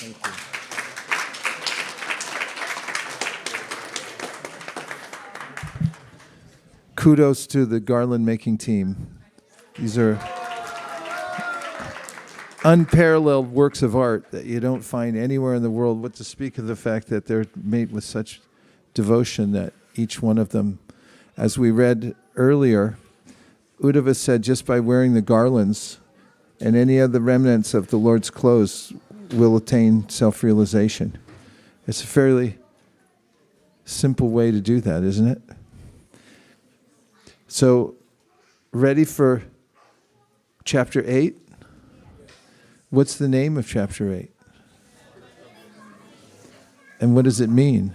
Thank you. Kudos to the garland making team. These are unparalleled works of art that you don't find anywhere in the world, what to speak of the fact that they're made with such devotion that each one of them, as we read earlier, Uddhava said just by wearing the garlands and any of the remnants of the Lord's clothes will attain self-realization. It's a fairly simple way to do that, isn't it? So, ready for chapter 8? What's the name of chapter 8? And what does it mean?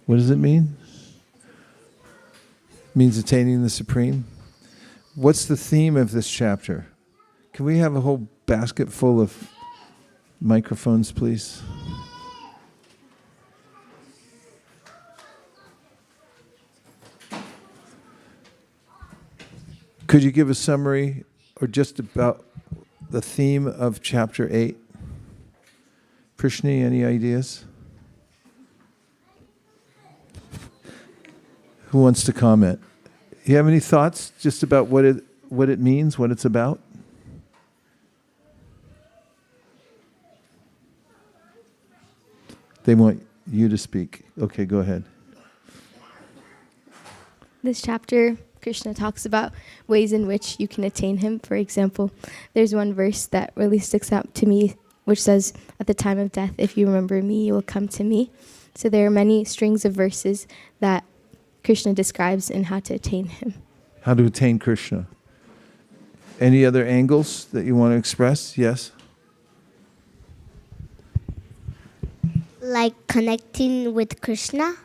What does it mean? It means attaining the Supreme. What's the theme of this chapter? Can we have a whole basket full of microphones, please? Could you give a summary or just about the theme of chapter 8? Prishni, any ideas? Who wants to comment? You have any thoughts just about what it means, what it's about? They want you to speak. Okay, go ahead. This chapter, Krishna talks about ways in which you can attain him. For example, there's one verse that really sticks out to me, which says, at the time of death, if you remember me, you will come to me. So there are many strings of verses that Krishna describes in how to attain him. How to attain Krishna. Any other angles that you want to express? Yes? Like connecting with Krishna?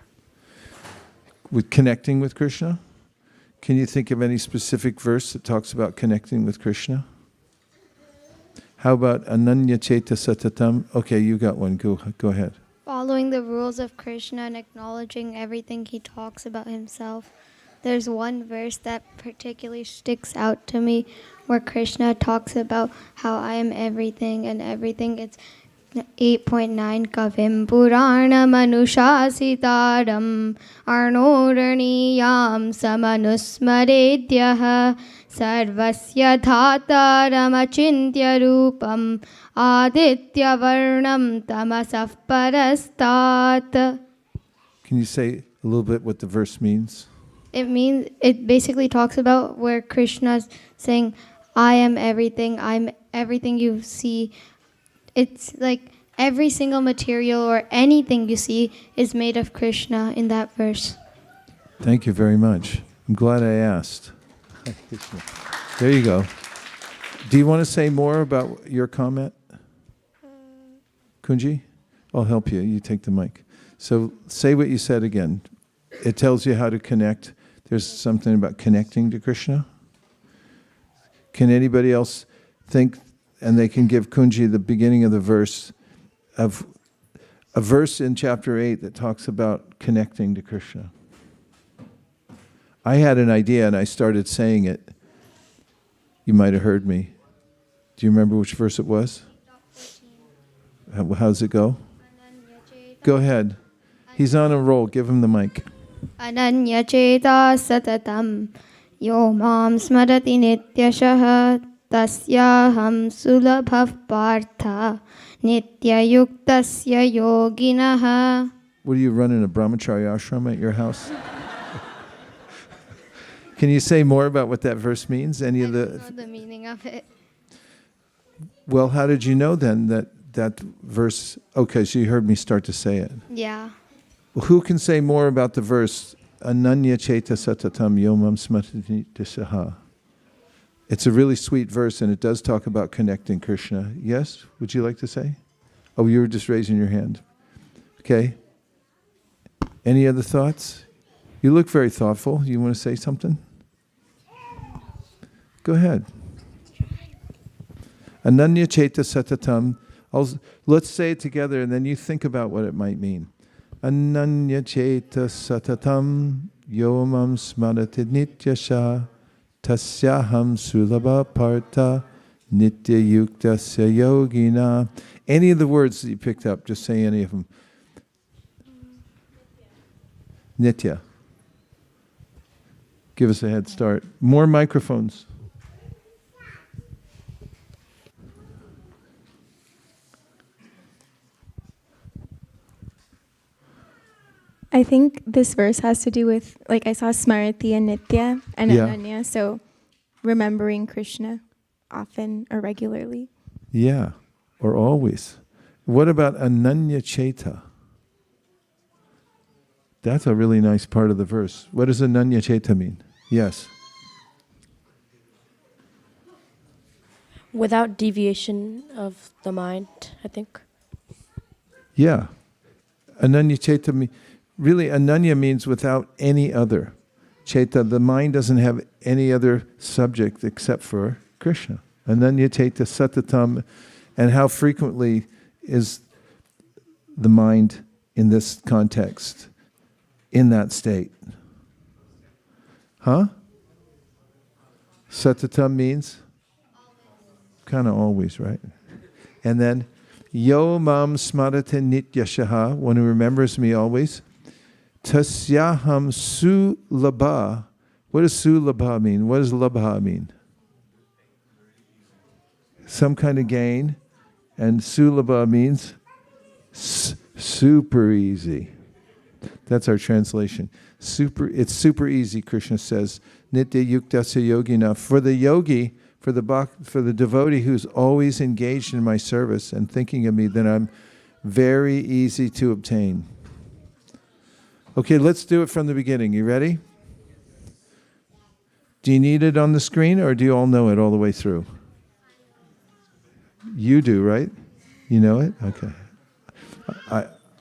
With connecting with Krishna? Can you think of any specific verse that talks about connecting with Krishna? How about Ananya Cheta Satatam? Okay, you got one. Go ahead. Following the rules of Krishna and acknowledging everything he talks about himself. There's one verse that particularly sticks out to me where Krishna talks about how I am everything and everything. It's 8.9 Kavim Purana Manushasitaram Arnoraniyam Samanusmaredyaha Sarvasya Dhataram Achintya Rupam Aditya Varnam Tamasaf Parastat. Can you say a little bit what the verse means? It basically talks about where Krishna's saying, I am everything, I'm everything you see. It's like every single material or anything you see is made of Krishna in that verse. Thank you very much. I'm glad I asked. There you go. Do you want to say more about your comment? Kunji? I'll help you. You take the mic. So say what you said again. It tells you how to connect. There's something about connecting to Krishna. Can anybody else think, and they can give Kunji the beginning of the verse, of a verse in chapter 8 that talks about connecting to Krishna. I had an idea and I started saying it. You might have heard me. Do you remember which verse it was? How does it go? Go ahead. He's on a roll. Give him the mic. Ananya Cheta Satatam Yo Mam Smarati Nityashaha Tasyaham Sulabhav Partha Nitya Yuktasya Yoginaha. What are you running, a brahmacharya ashram at your house? Can you say more about what that verse means? I don't know the meaning of it. Well, how did you know then that verse? Okay, so you heard me start to say it. Yeah. Well, who can say more about the verse? Ananya Cheta Satatam Yomam Smatati Tishaha. It's a really sweet verse, and it does talk about connecting Krishna. Yes? Would you like to say? Oh, you were just raising your hand. Okay. Any other thoughts? You look very thoughtful. You want to say something? Go ahead. Ananya Cheta Satatam. Let's say it together, and then you think about what it might mean. Ananya Cheta Satatam Yomam Smarati Nityasha Tasyaham Sulabha Partha Nitya yuktasya yogina. Any of the words that you picked up, just say any of them. Nitya. Give us a head start. More microphones. I think this verse has to do with, like, I saw Smriti and Nitya and Yeah. Ananya, so remembering Krishna often or regularly. Yeah, or always. What about Ananya Cheta? That's a really nice part of the verse. What does Ananya Cheta mean? Yes. Without deviation of the mind, I think. Yeah. Ananya Cheta, really Ananya means without any other. Cheta, the mind doesn't have any other subject except for Krishna. Ananya Cheta Satatam. And how frequently is the mind in this context, in that state? Huh? Satatam means? Kind of always, right? And then, Yo mam smarate nityashaha, one who remembers me always. Tasyaham sulabha. What does sulabha mean? What does labha mean? Some kind of gain. And sulabha means super easy. That's our translation. It's super easy, Krishna says. Nitya yuktasya yogina. For the yogi, for the devotee who's always engaged in my service and thinking of me, then I'm very easy to obtain. Okay, let's do it from the beginning. You ready? Do you need it on the screen, or do you all know it all the way through? You do, right? You know it? Okay.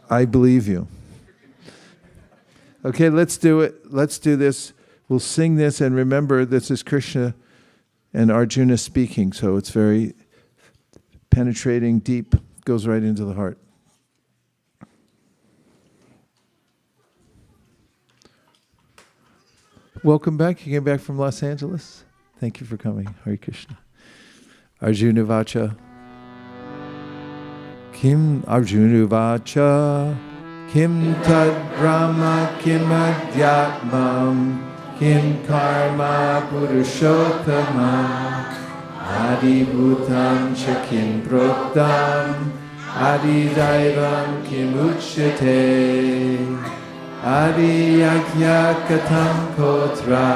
I believe you. Okay, let's do it. Let's do this. We'll sing this, and remember, this is Krishna and Arjuna speaking, so it's very penetrating, deep, goes right into the heart. Welcome back. You came back from Los Angeles. Thank you for coming. Hare Krishna. Arjuna Vacha. Kim Arjuna Vacha. Kim Tad Brahma Kim Adhyatmam. Kim Karma Purushottamam. Adi Bhutam Chakim Proktam. Adi Daivam Kim Uchyate. Adi Yakya Katam Kotra.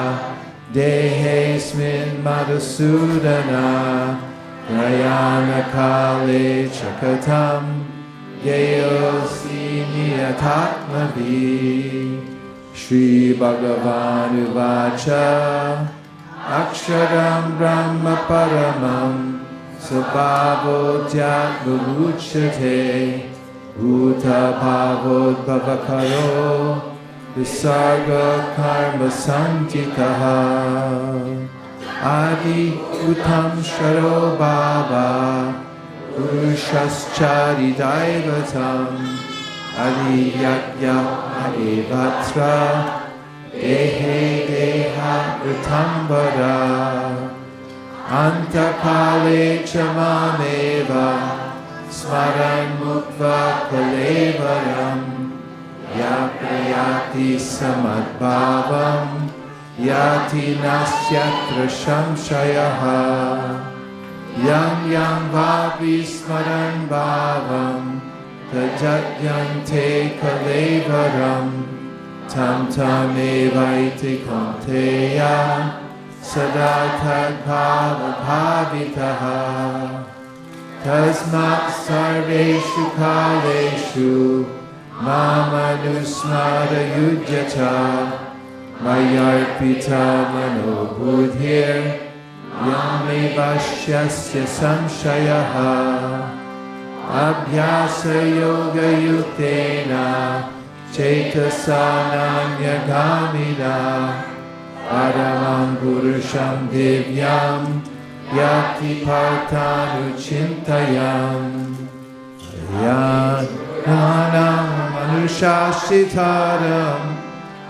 Dehesmin Madhusudana. Prayana Kale Chakatam. Geyosi Niyatatmavi. Shri Bhagavan Uvacha. Aksharam Brahma Paramam. Sabhavojat Bhuchate. Bhuta Bhavod Bhavakaro. Visarga Karma Santikaha. Adi Uttam Sharo Baba. Purushashchari Daivatam. Adi Yakya Adi Vatra. Dehe Deha Ritambara. Antakale Chamameva. Smaran Mukva Kalevaram. Yaprayati Samadbhavam. Yati Nasyatra Shamshayaha. Yam Yam Vapi Smaran Bhavam. Tajatyante Kalevaram. Tam Tam Evaiti Konteya. Sadata Bhava Bhavitaha. Tasmat Sarveshu Kaleshu. Mama Nusmara Yujyata. Mayarpita Mano Buddhir. Yame Vashyasya Samshayaha. Abhyasa Yoga Yuktena. Chetasananya Gamina. Paramam Purusham Divyam. Yati Partanu Chintayam. Yananam Manushashitaram.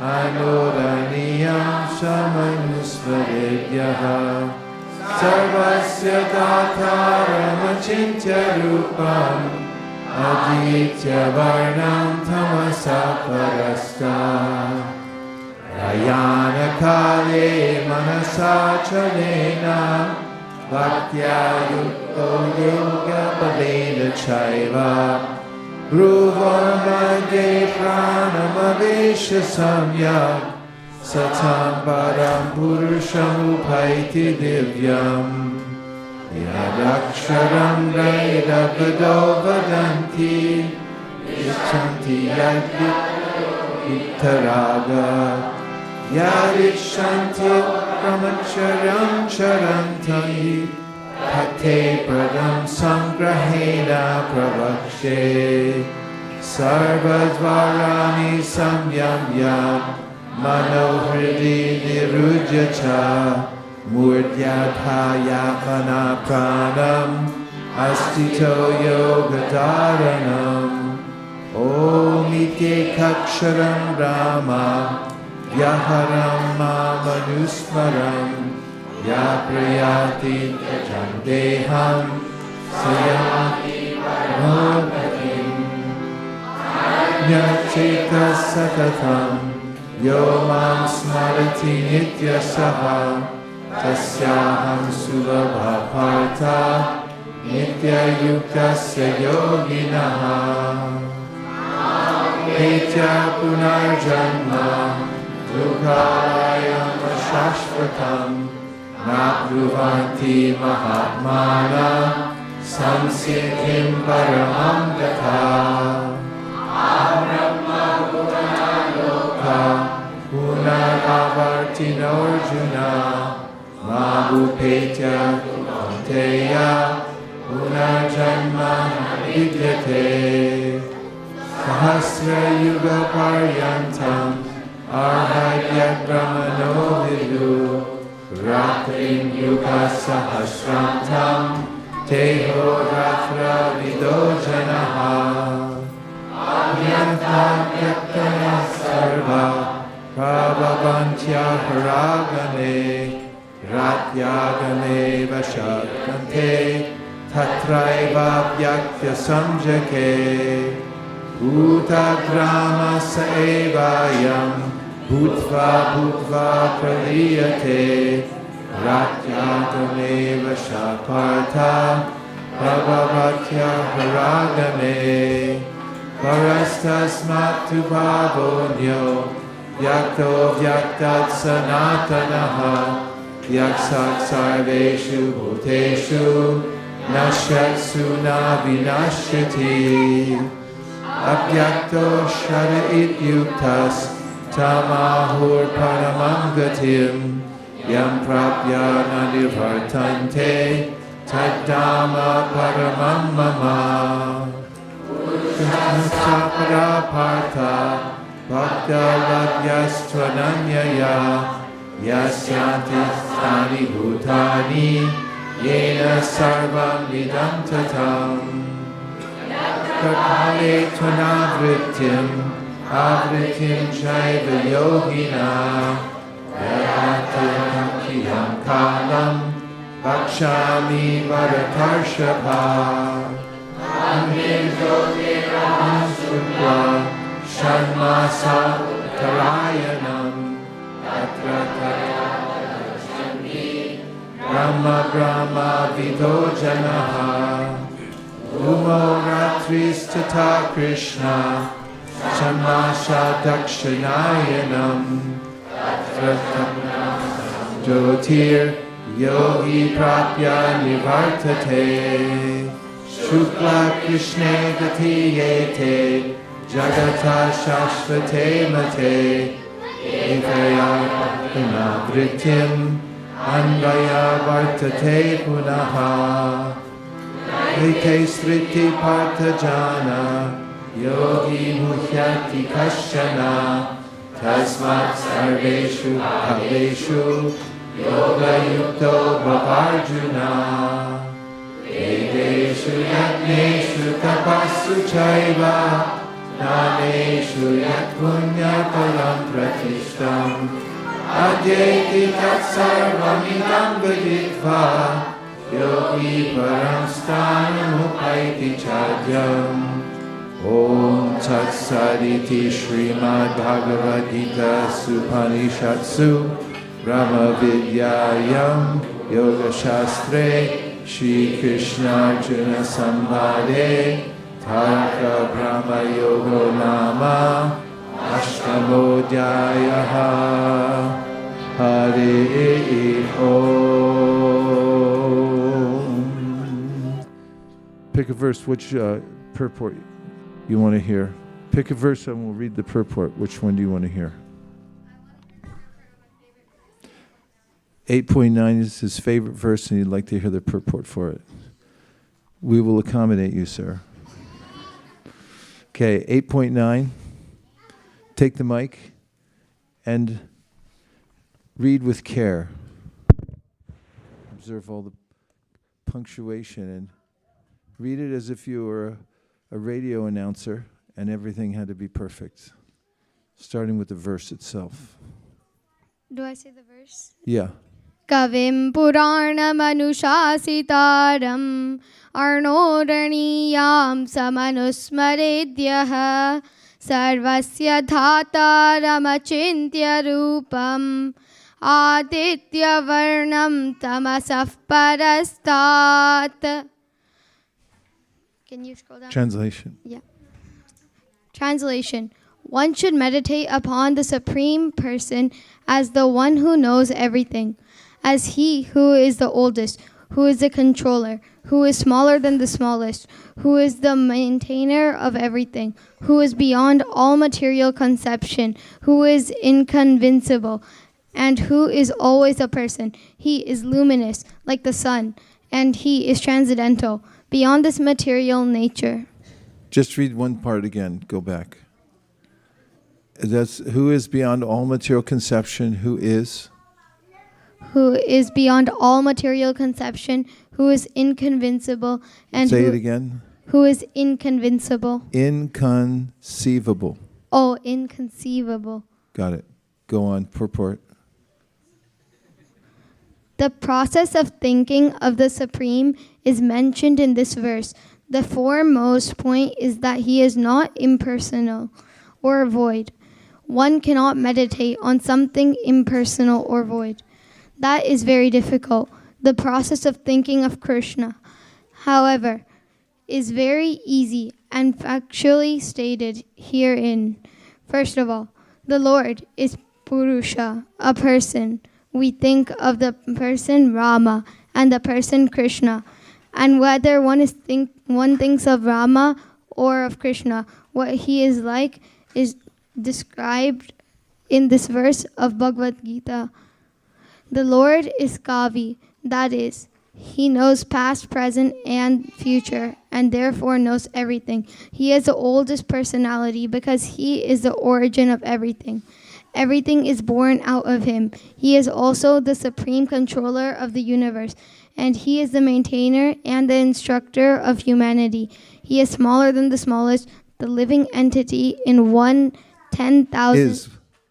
Anoraniyam Shamanusvaredyaha. Sarvasya Dataramachintya Rupam Aditya Varnam Tamasa Parasta Rayana Kale Manasa Chalena Bhaktya Yukto Yoga Balena Chaiva Bhruvarmade Pranamavesha Samyak Satam Param Purusham Upaiti Divyam Yadaksharam Veda Vado Vadanti Vichanti Yadvittaraga Yadishanti Brahmacharam Charantai Pate Pradam Sangrahena Pravakshe Sarvadvarani Samyamya Manohridi Nirujyacha Murdyadhayapana Pranam Astito Yogadharanam Om Iti Kaksharam Rama Vyaharam Manusmaram Yaprayati Jandeham Sayati Paramapatim Nyacheta Satatam Yo Mam Smarati Nitya Saha Tasyaham Sulabha Partha Nitya Yuktasya Yoginaha Etya Punarjanma Dukhalayam Shashvatam Napruvanti Mahatmana Samsiddhim Paramam Gatha Abrahma Loka Punaravartinorjuna Mahupetya Kunteya Punarjanma Vidyate Sahasra Yuga Paryantam Arhatyat Brahmano Vidu Ratrim Yuga Sahasrantam Teho Ratra Vido Janaha Abhyantam Yaktana Sarva Prabhavantya Haragane Ratyagane Vashakante Tatraiva Vyaktya Samjake Bhutagrama Saevayam Bhutva Bhutva Praliyate Ratyagane Vashapartha Prabhavatya Haragane Parastasmat Tubhavonyo Yakto Vyaktat Sanatanaha Yaksak Sarveshu Bhuteshu Nashatsu Na Vinashyati Abhyakto Shara Ityuktas Tamahur Paramam Gatim Yam Prapya Nanivartante Taddama Paramam Mama Krishna Partha Bhakta Vadyastvananyaya Yasyanti Stani Bhutani Yena Sarvam Vidam Tatam Kakale Tvanavritim Avritim Jaiva Yogina Yahatam Kiyam Kalam Bhakshami Varatarshapha Amrim Jyotiraham Shukla Shanmasa Tarayanam Tatra Tatra Brahma Brahma Vido Janaha Umo Ratris Tata Krishna Shamasha Dakshinayanam Trattamnam Jyotir Yogi Prapya Nivartate Shukla Krishne Gatiyete Jagata Shashvate Mate Ekaya Punavritim Anvaya Vartate Punaha Eke Sriti Partajana Yogi Muhyati Kashana Tasmat Sarveshu Bhaveshu Yoga Yukto Bhavarjuna Vedeshu Yajneshu Tapasu Chaiva Naneshu Yat Punya Palam Pratishtam Adyeti tat sarvamidam viditva yogi param sthanam upaiti chadyam. Om Tat Saditi Srimad Bhagavad Gita Supanishatsu Brahma Vidyayam Yoga Shastre Shri Krishna Arjuna Sambhade Tarka Brahma Yoga Nama Ashtamodhyayaha. Hare Om. Pick a verse. Which purport you want to hear? Pick a verse and we'll read the purport. Which one do you want to hear? 8.9 is his favorite verse and he'd like to hear the purport for it. We will accommodate you, sir. Okay, 8.9. Take the mic and read with care. Observe all the punctuation and read it as if you were a radio announcer and everything had to be perfect, starting with the verse itself. Do I say the verse? Yeah. Kavim Puranam Anushasitaram Arnodaniyam Samanusmaredhyah Sarvasya Dhataram Achintya Rupam Aditya Varnam Tamasaf Parastat. Can you scroll down? Translation. Yeah. Translation. One should meditate upon the Supreme Person as the one who knows everything, as He who is the oldest, who is the controller, who is smaller than the smallest, who is the maintainer of everything, who is beyond all material conception, who is inconvincible, and who is always a person. He is luminous, like the sun, and He is transcendental, beyond this material nature. Just read one part again. Go back. That's who is beyond all material conception, who is beyond all material conception, who is inconvincible, and say it again. Who is inconvincible. Inconceivable. Oh, inconceivable. Got it. Go on. Purport. The process of thinking of the Supreme is mentioned in this verse. The foremost point is that He is not impersonal or void. One cannot meditate on something impersonal or void. That is very difficult. The process of thinking of Krishna, however, is very easy and factually stated herein. First of all, the Lord is Purusha, a person. We think of the person Rama and the person Krishna. And whether one thinks of Rama or of Krishna, what he is like is described in this verse of Bhagavad Gita. The Lord is Kavi, that is, He knows past, present, and future, and therefore knows everything. He is the oldest personality because He is the origin of everything. Everything is born out of Him. He is also the supreme controller of the universe, and He is the maintainer and the instructor of humanity. He is smaller than the smallest, the living entity in 1/10,000.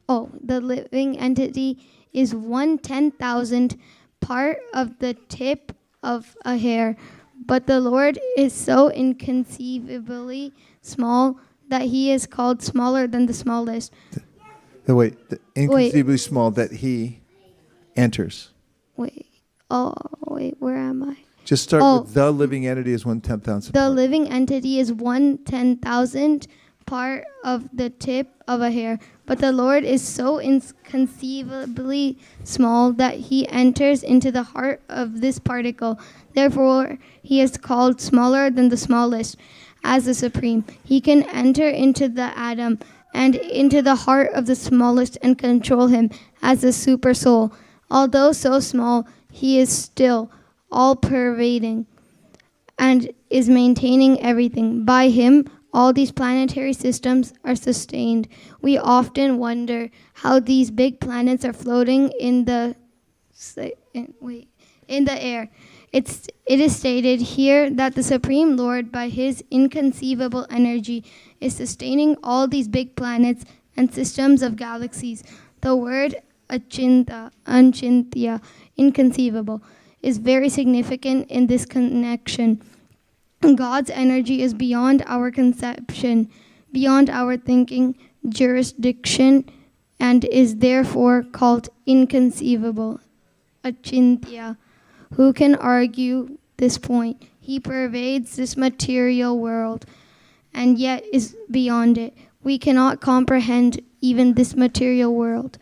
The living entity is 1/10,000 part of the tip of a hair. But the Lord is so inconceivably small that He is called smaller than the smallest. Inconceivably small that He enters. Where am I? Just start with the living entity is 1/10,000. The living entity is 1/10,000 part of the tip of a hair. But the Lord is so inconceivably small that He enters into the heart of this particle. Therefore, He is called smaller than the smallest as the Supreme. He can enter into the atom and into the heart of the smallest and control him as the super soul. Although so small, He is still all-pervading and is maintaining everything. By Him, all these planetary systems are sustained. We often wonder how these big planets are floating in the air. It is stated here that the Supreme Lord, by His inconceivable energy, is sustaining all these big planets and systems of galaxies. The word achintya, inconceivable, is very significant in this connection. God's energy is beyond our conception, beyond our thinking, jurisdiction, and is therefore called inconceivable, achintya. Who can argue this point? He pervades this material world and yet is beyond it. We cannot comprehend even this material world,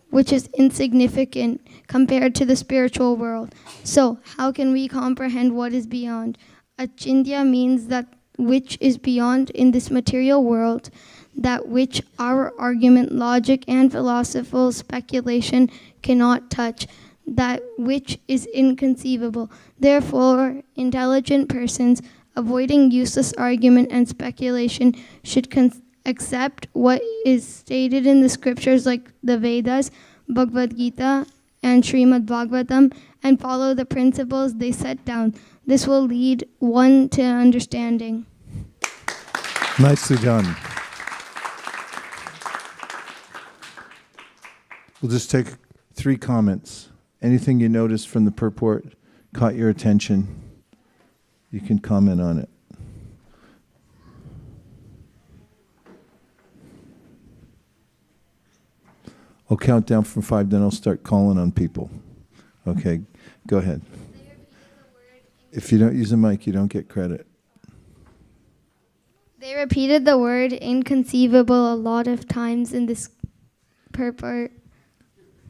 which is insignificant compared to the spiritual world. So, how can we comprehend what is beyond? Achintya means that which is beyond in this material world, that which our argument, logic, and philosophical speculation cannot touch, that which is inconceivable. Therefore, intelligent persons, avoiding useless argument and speculation, should accept what is stated in the scriptures like the Vedas, Bhagavad Gita, and Srimad Bhagavatam, and follow the principles they set down. This will lead one to understanding. Nicely done. We'll just take 3 comments. Anything you noticed from the purport caught your attention, you can comment on it. I'll count down from 5, then I'll start calling on people. Okay, go ahead. If you don't use a mic, you don't get credit. They repeated the word inconceivable a lot of times in this purport.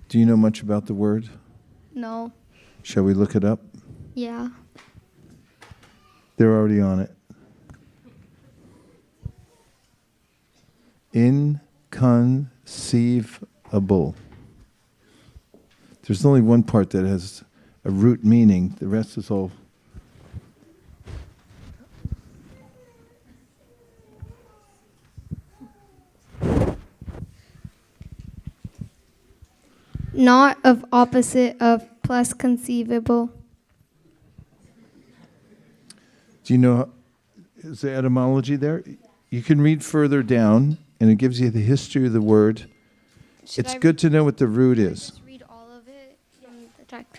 Do you know much about the word? No. Shall we look it up? Yeah. They're already on it. Inconceivable. There's only one part that has a root meaning. The rest is all. Not of, opposite of, plus conceivable. Do you know, is the etymology there? You can read further down, and it gives you the history of the word. It's good to know what the root is. Just read all of it from the text.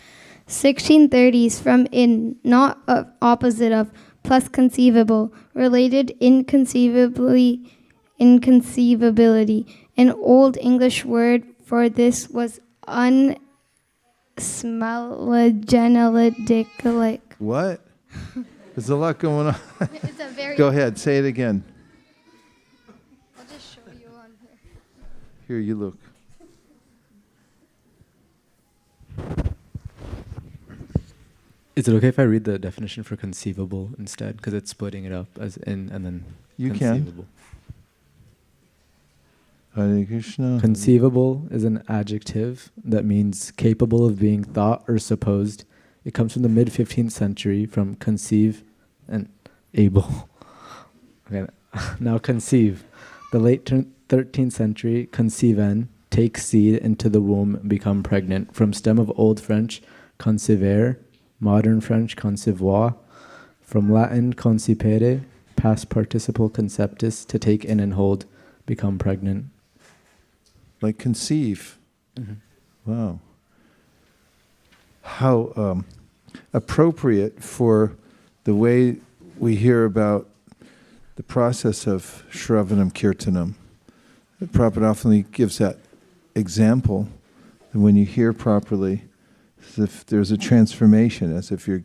1630s from in, not of, opposite of, plus conceivable, related inconceivably, inconceivability. An old English word for this was unsmellagenidic. What? There's a lot going on. It's a very. Go ahead, say it again. I'll just show you on here. Here, you look. Is it okay if I read the definition for conceivable instead? Because it's splitting it up as in and then You conceivable. can. Hare Krishna. Conceivable is an adjective that means capable of being thought or supposed. It comes from the mid-15th century from conceive and able. Okay, now conceive. The late 13th century, conceiven, take seed into the womb, become pregnant. From stem of Old French, conceiver, modern French, concevoir. From Latin, concipere, past participle conceptus, to take in and hold, become pregnant. Like conceive. Mm-hmm. Wow. How appropriate for the way we hear about the process of Shravanam Kirtanam. The Prabhupada often gives that example. And when you hear properly, as if there's a transformation, as if you're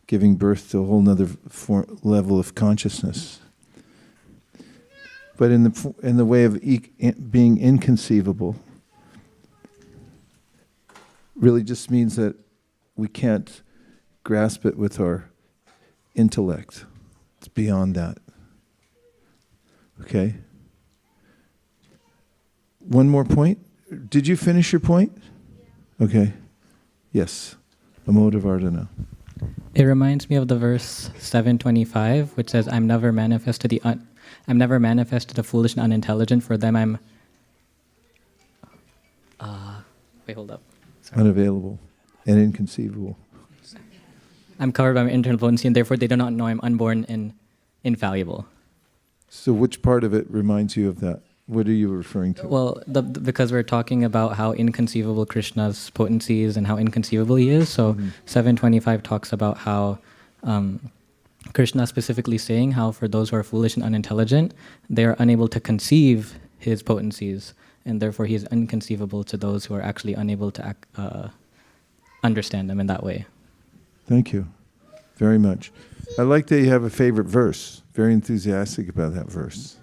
giving birth to a whole nother level of consciousness. But in the way of being inconceivable, really just means that we can't grasp it with our intellect. It's beyond that. Okay? One more point. Did you finish your point? Yeah. Okay. Yes. Amodavardhana. It reminds me of the verse 725, which says, I'm never manifest to the foolish and unintelligent. For them I'm wait, hold up. Sorry. Unavailable and inconceivable. I'm covered by my internal potency, and therefore they do not know I'm unborn and infallible. So which part of it reminds you of that? What are you referring to? Well, because we're talking about how inconceivable Krishna's potency is and how inconceivable he is. So 725 talks about how Krishna specifically saying how for those who are foolish and unintelligent, they are unable to conceive his potencies, and therefore he is inconceivable to those who are actually unable to understand them in that way. Thank you very much. I like that you have a favorite verse. Very enthusiastic about that verse.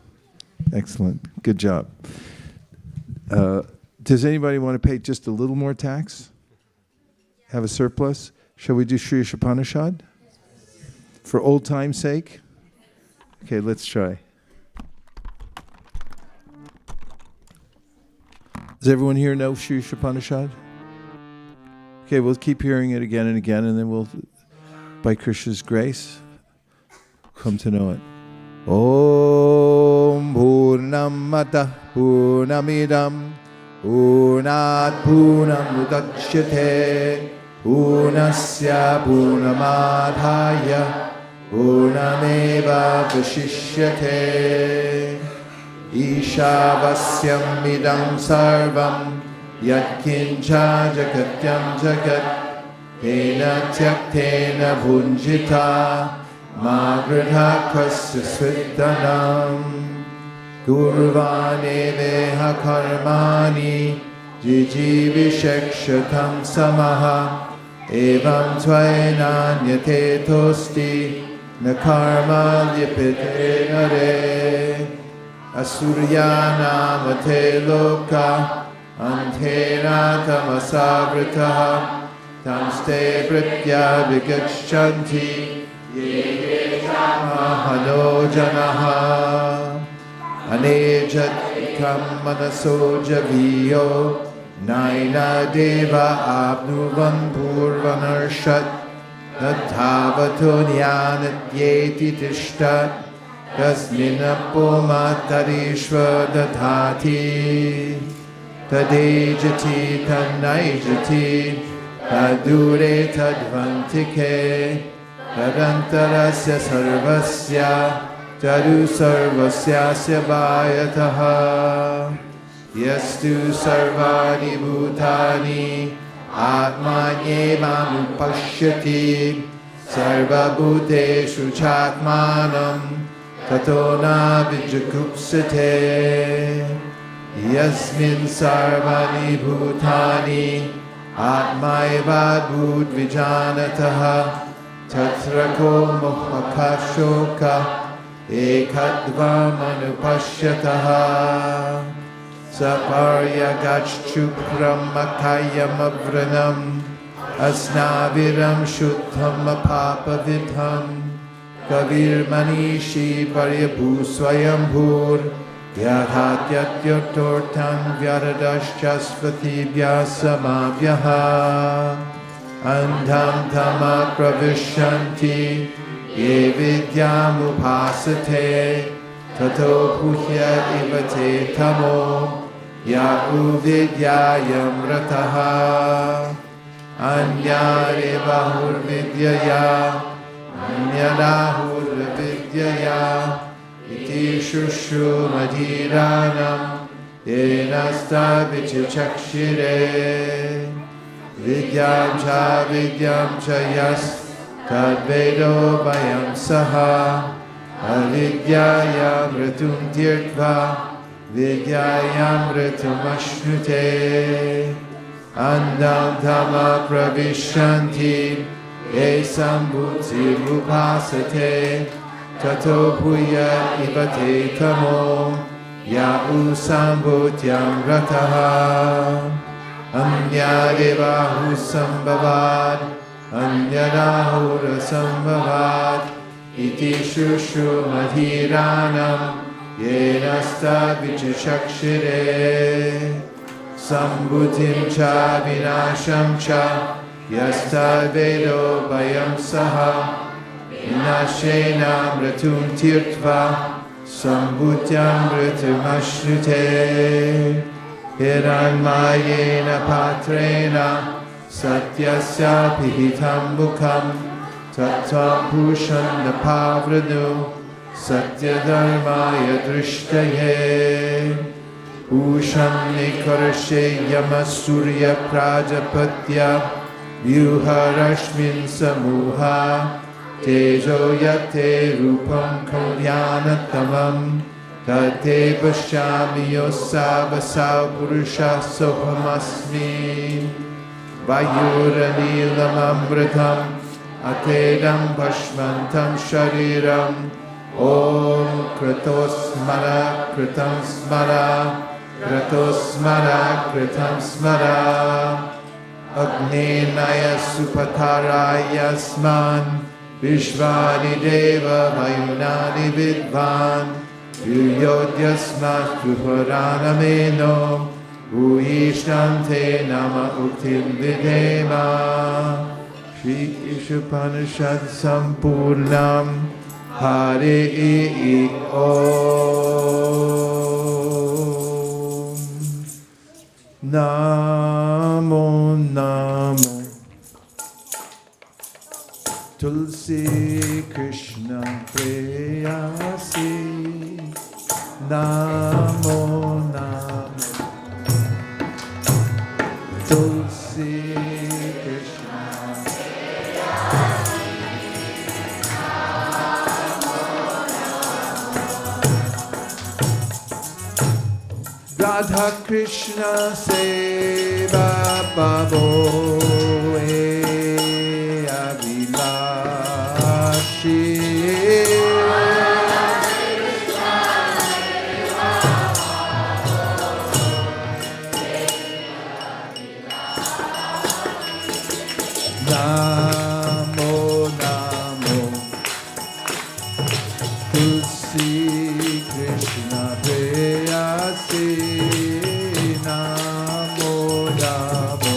Excellent. Good job. Does anybody want to pay just a little more tax? Have a surplus? Shall we do Sri Upanishad? For old time's sake? Okay, let's try. Does everyone here know Sri Upanishad? Okay, we'll keep hearing it again and again, and then we'll, by Krishna's grace, come to know it. Om Purnamata Purnamidam Purnat Purnamudachyate Purnasya Purnamadhaya Purnameva Vashishyate Ishavasyam Idam Sarvam Yatkincha Jagatyam Jagat Tena Tyaktena Bhunjita Magradha Kasya Svitanam Gurvane Veha Karmani Jijivishakshatam Samaha Evam Tvainanyate Tosti Nakarma Lipite Nare Asuryanamate Loka Antena Tamasavritaha Tamste Britya Vigachanti Mahano Janaha Anejat Kam Manaso Javiyo Naina Deva Abnuvan Purvanarshat Natavato Nyanat Tishtat Tasminapo Matarishva Dathati Tadejati Tanaijati Tadure Tadvantike Tadantarasya Sarvasya Tadu Sarvasyasya Bhayataha Yastu Sarvani Bhutani Atmanyevam Upashyati Sarva Bhuteshu Chatmanam Tatona Vijakupsate Yasmin Sarvani Bhutani Atmaivad Bhut Vijanataha Tatrako Mohakashoka Ekadva Manupashyataha Saparya Gachchukram Makayam Avranam Asnaviram Shuddham Apapavitham Kavir Manishi Paryabu Swayambhur Vyadhatyatyotortam Vyadadaschasvati Vyasamabhyaha Andham Tama Pravishyanti Ye Vidyam Upasate Tato Puhya Ivate Tamo Yaku Vidyayam Rataha Anyare Bahur Vidyaya Anyadahur Vidyaya Iti Shushu Madhiranam Yenasta Vichachakshire Vidyam cha yas Tadvedo Vayam Saha Avidyayam Ratum Tirtva Vidyayam Ratum Ashnute Andam Tama Pravishyanti Ye Sambhuti Upasate Tato Puya Ivate Tamo Ya'u Sambhutyam Rataha Anyadevahu Sambhavad Anyadahura Sambhavad Iti Shushu Madhiranam Yenasta Vichashakshire Sambhutim Cha Vinasham Cha Yasta Vedo Vayam Saha Vinashena Mratum Tirtva Sambhutyam Mratum Ashrute Hiranmayena Patrena Satyasya Pihitam Bukam Tattvam Pushan Napavranu Satyadharmaya Drishtaye Usham Nikarashe Yamasurya Prajapatya Vyuharashmin Samuha Tejo Yate Rupam Kalyanatamam Tate Pashyami Yosavasau Purusha Sohamasmi Vayuranilam Amritam Atedam Pashmantam Shariram Om Kratos Smara Kritam Smara Kratos Smara Kritam Smara Agnenaya Supataraya Sman Vishvani Deva Mayunani Vidvan Yuyodyasmat Tuharanameno Uishnante Nama Uktim Videma Shri Ishupanishad Sampurnam Hare Om Namo Namo Tulsi Krishna Preyasi Namo Namo Tulsi Krishna Radha Krishna Seva Babo Namo Namo Tulsi Krishna Preyasi Namo Namo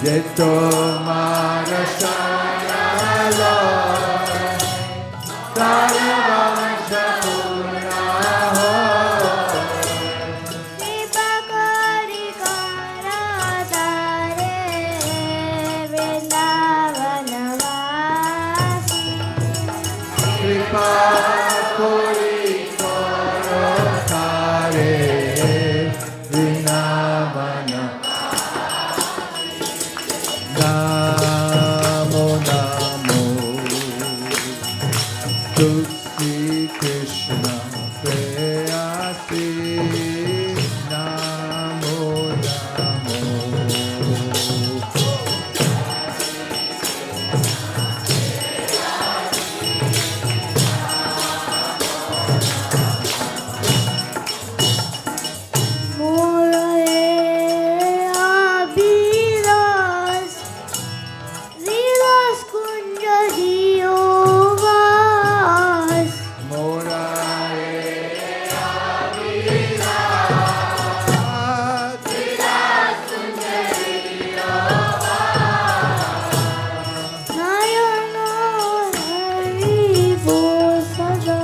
Yeto Marashanalo Taravansha Purnaho Kripakari Karatare Vrindavanavasi Kripa Kori Korotare Vrinavana Namo Namo Tulsi Krishna Preyasi Namo Namo Murae Abilas Vilas Kunja Diovas Nayana Haribo Sada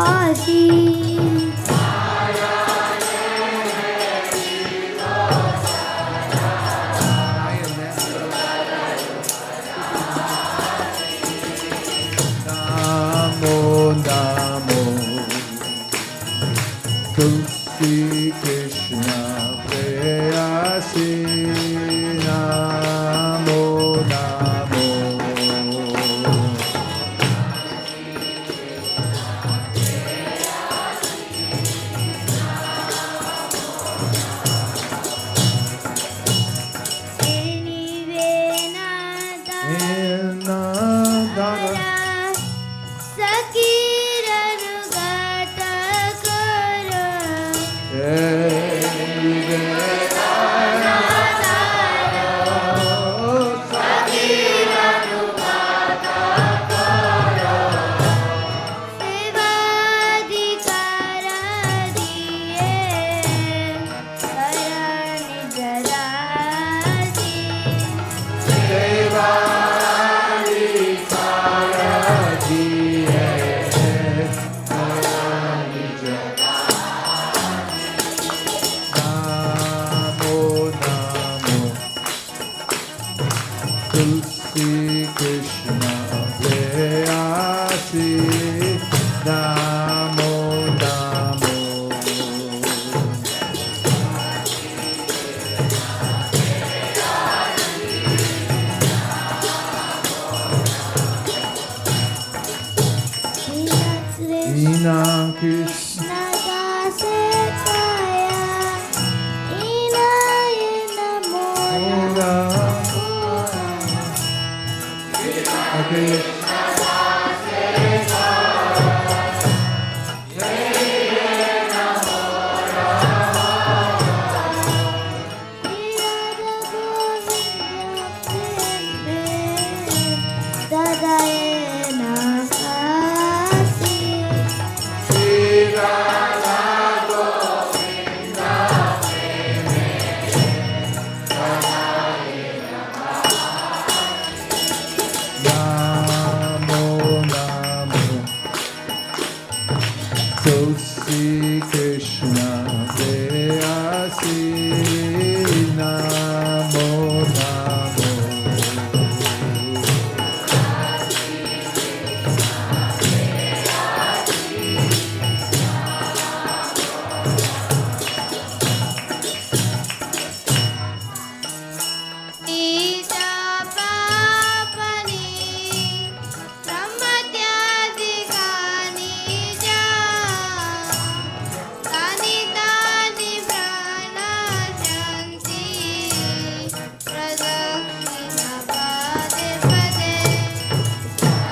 Yukaruparasi Namo Namo Tulsi Krishna Preyasi Namo Namo Krishna Preyasi Namo Namo.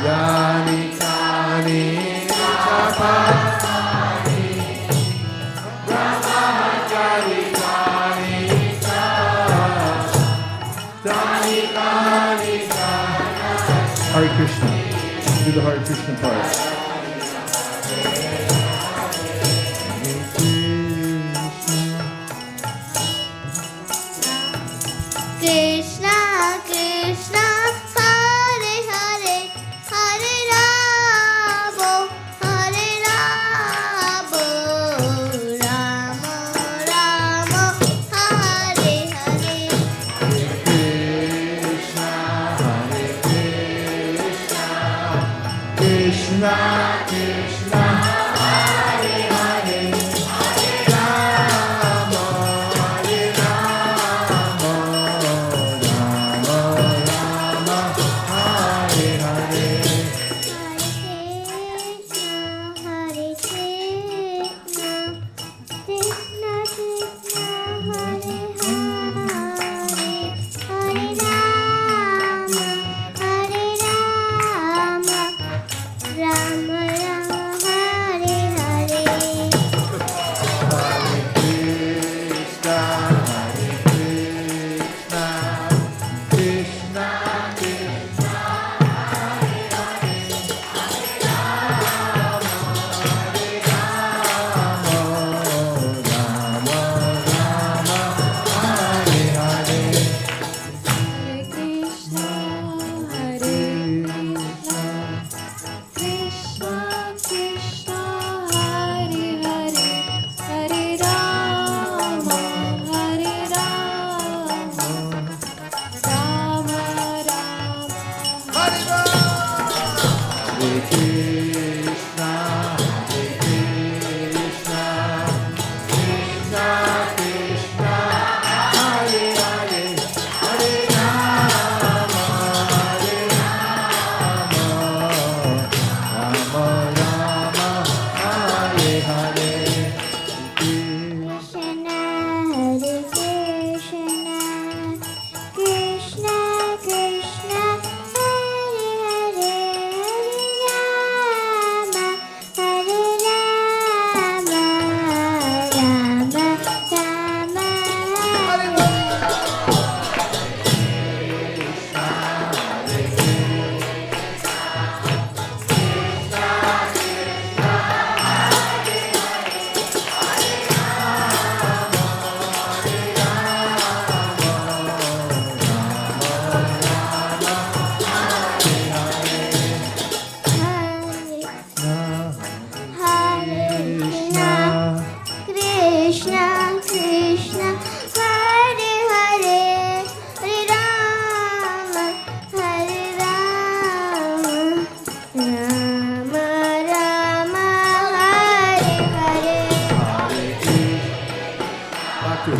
Yani Kani Chapa Brahmachari Kani Dani Kani Hare Krishna. Do the Hare Krishna part. Krishna Krishna Hare Hare Hare Rama Hare Rama Rama Rama Hare Hare. Krishna Hare Krishna Krishna Krishna Hare Hare Rama Hare Rama Rama Rama Hare Hare. Hare Krishna Krishna Krishna Hare Hare Hare Rama Hare Rama Rama Rama Hare Hare. Hare Krishna, Hare Krishna, Krishna Krishna, Hare Hare, Hare Rama, Hare Rama, Rama Rama, Hare Hare. Hare Krishna, Hare Krishna, Krishna Krishna, Hare Hare, Hare Rama, Hare Rama, Rama Rama. Hare Krishna, Hare Krishna, Krishna Krishna, Hare Hare, Hare Rama, Hare Rama, Rama Rama, Hare Hare. Krishna Hare Krishna Krishna Krishna Hare Hare Hare Rama Rama Rama Hare Hare Krishna Krishna Hare Hare Hare Rama Hare Rama Rama Rama Hare Hare. Bhakti.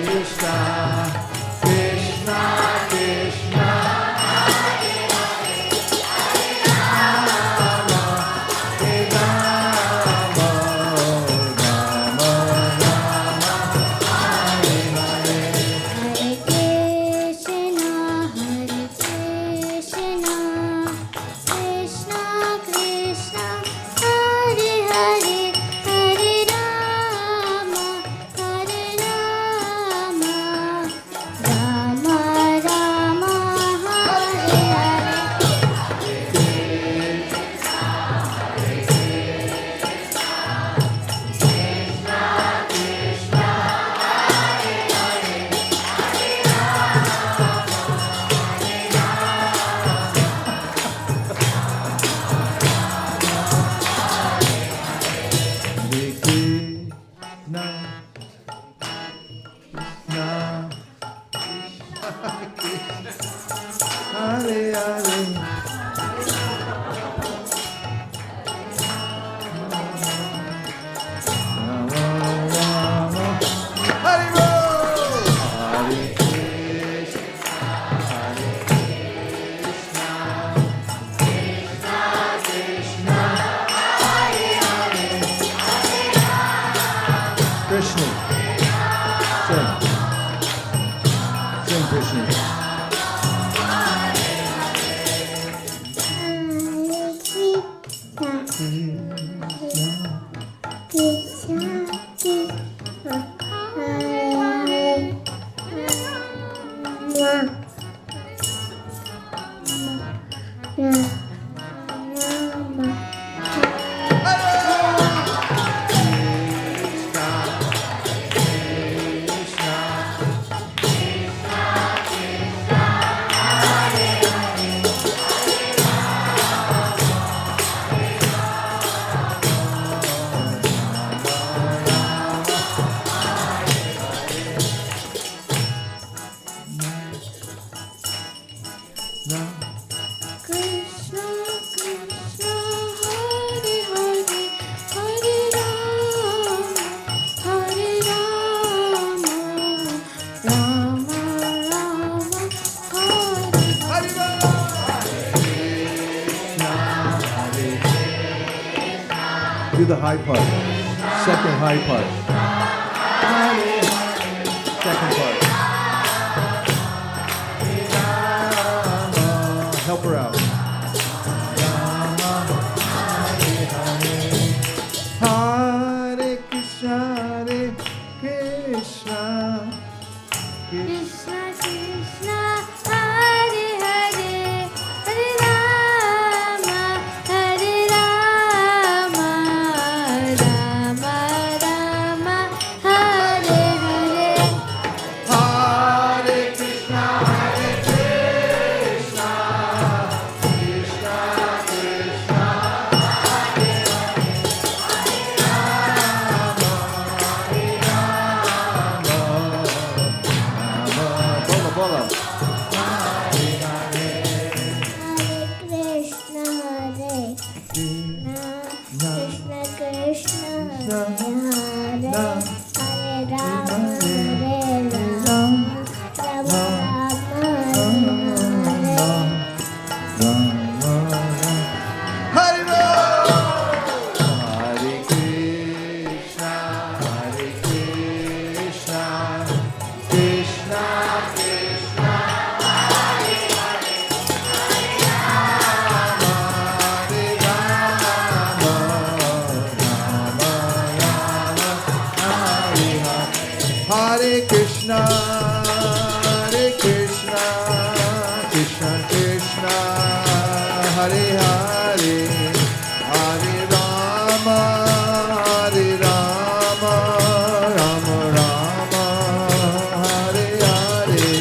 Krishna, Krishna Krishna, Hare Hare, Hare Rama, Hare Rama, Rama Rama, Hare Hare. Hare Krishna Krishna Krishna Hare Hare Hare Rama Hare Krishna. Sing. Sing, Krishna. Do the high part. Second high part. Second part. Help her out. Hare Krishna, Hare Krishna, Krishna Krishna, Hare Hare, Hare Rama, Hare Rama, Rama Rama, Hare Hare. Hare Krishna, Hare Krishna, Krishna Krishna, Bola, bola. Hare Krishna, Hare Krishna, Krishna Krishna, Hare Hare, Hare Rama, Hare Rama, Rama Rama, Hare Hare.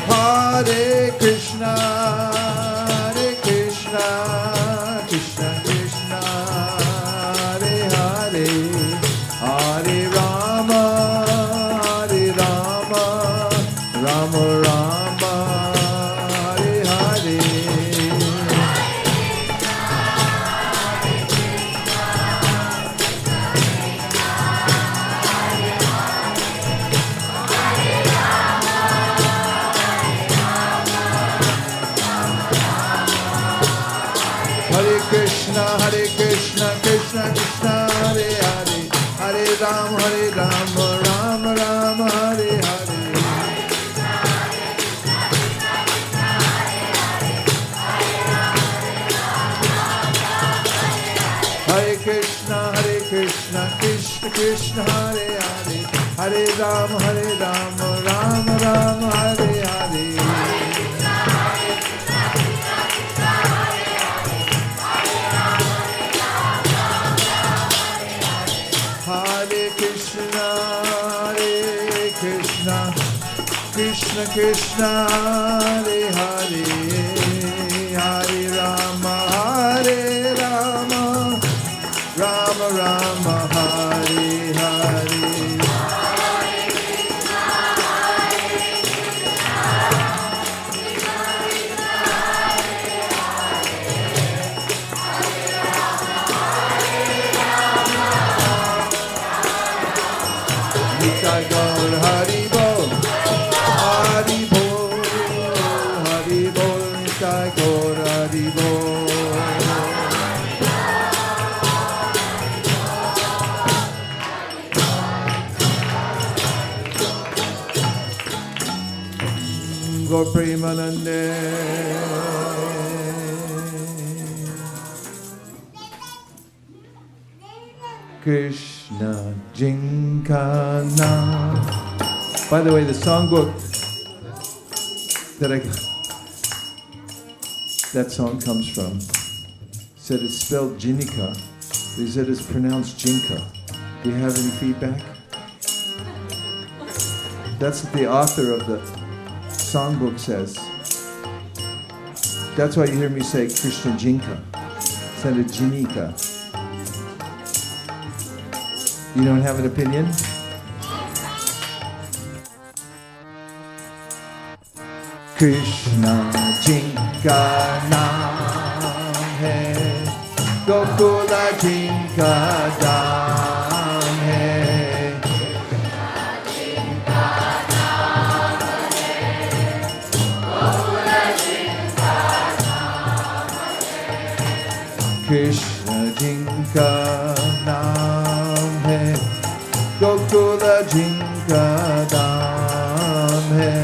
Hare Hare Krishna, Hare Krishna, Krishna Krishna, Hare Hare, Hare Rama, Rama Rama, Hare Hare. Hare Krishna, Hare Krishna, Krishna Krishna, Hare Hare, Hare Rama, Hare Rama, Rama Rama, Hare Hare. Hare Krishna, Hare Krishna, Krishna Krishna, Hare Hare, Hare Rama, Hare Rama, Rama Rama, Hare Hare. Hare Krishna, Krishna Krishna, Hare Hare, Hare Rama, Rama Rama, Hare Hare. Hare Krishna, Krishna Krishna, Hare Hare, Hare Rama, Rama Rama, Hare Hare. Hare Krishna, Krishna Krishna, Hare Hare, Hare Rama, Rama Rama, Hare Hare. Gaur Premanande. Krishna Jinkana. By the way, the songbook that that song comes from said it's spelled Jinika. They said it's pronounced Jinka. Do you have any feedback? That's what the author of the songbook says. That's why you hear me say Krishna Jinka instead of Jinika. You don't have an opinion? Krishna Jinka naam hai, Gokula Jinka naam hai. Krishna Jinka naam hai, Gokula Jinka naam hai.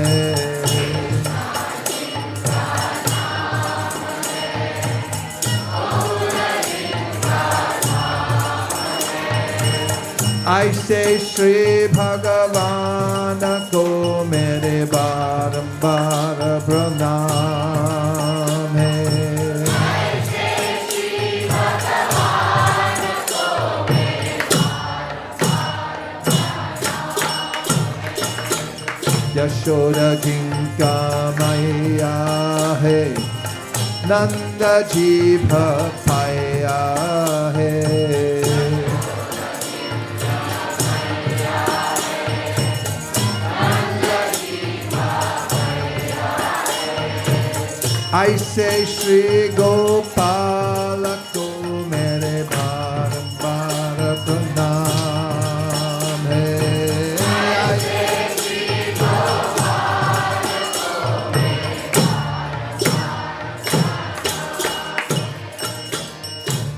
I say Shri Bhagavan ko mere barambar pranam hai. I say Shri Bhagavan ko mere barambar pranam. Yashoda Jinka Maya hai, Nanda ji bhapaya hai. I say Shri Gopala ko mere barambar pranam hai. I say Shri Gopala ko mere barambar.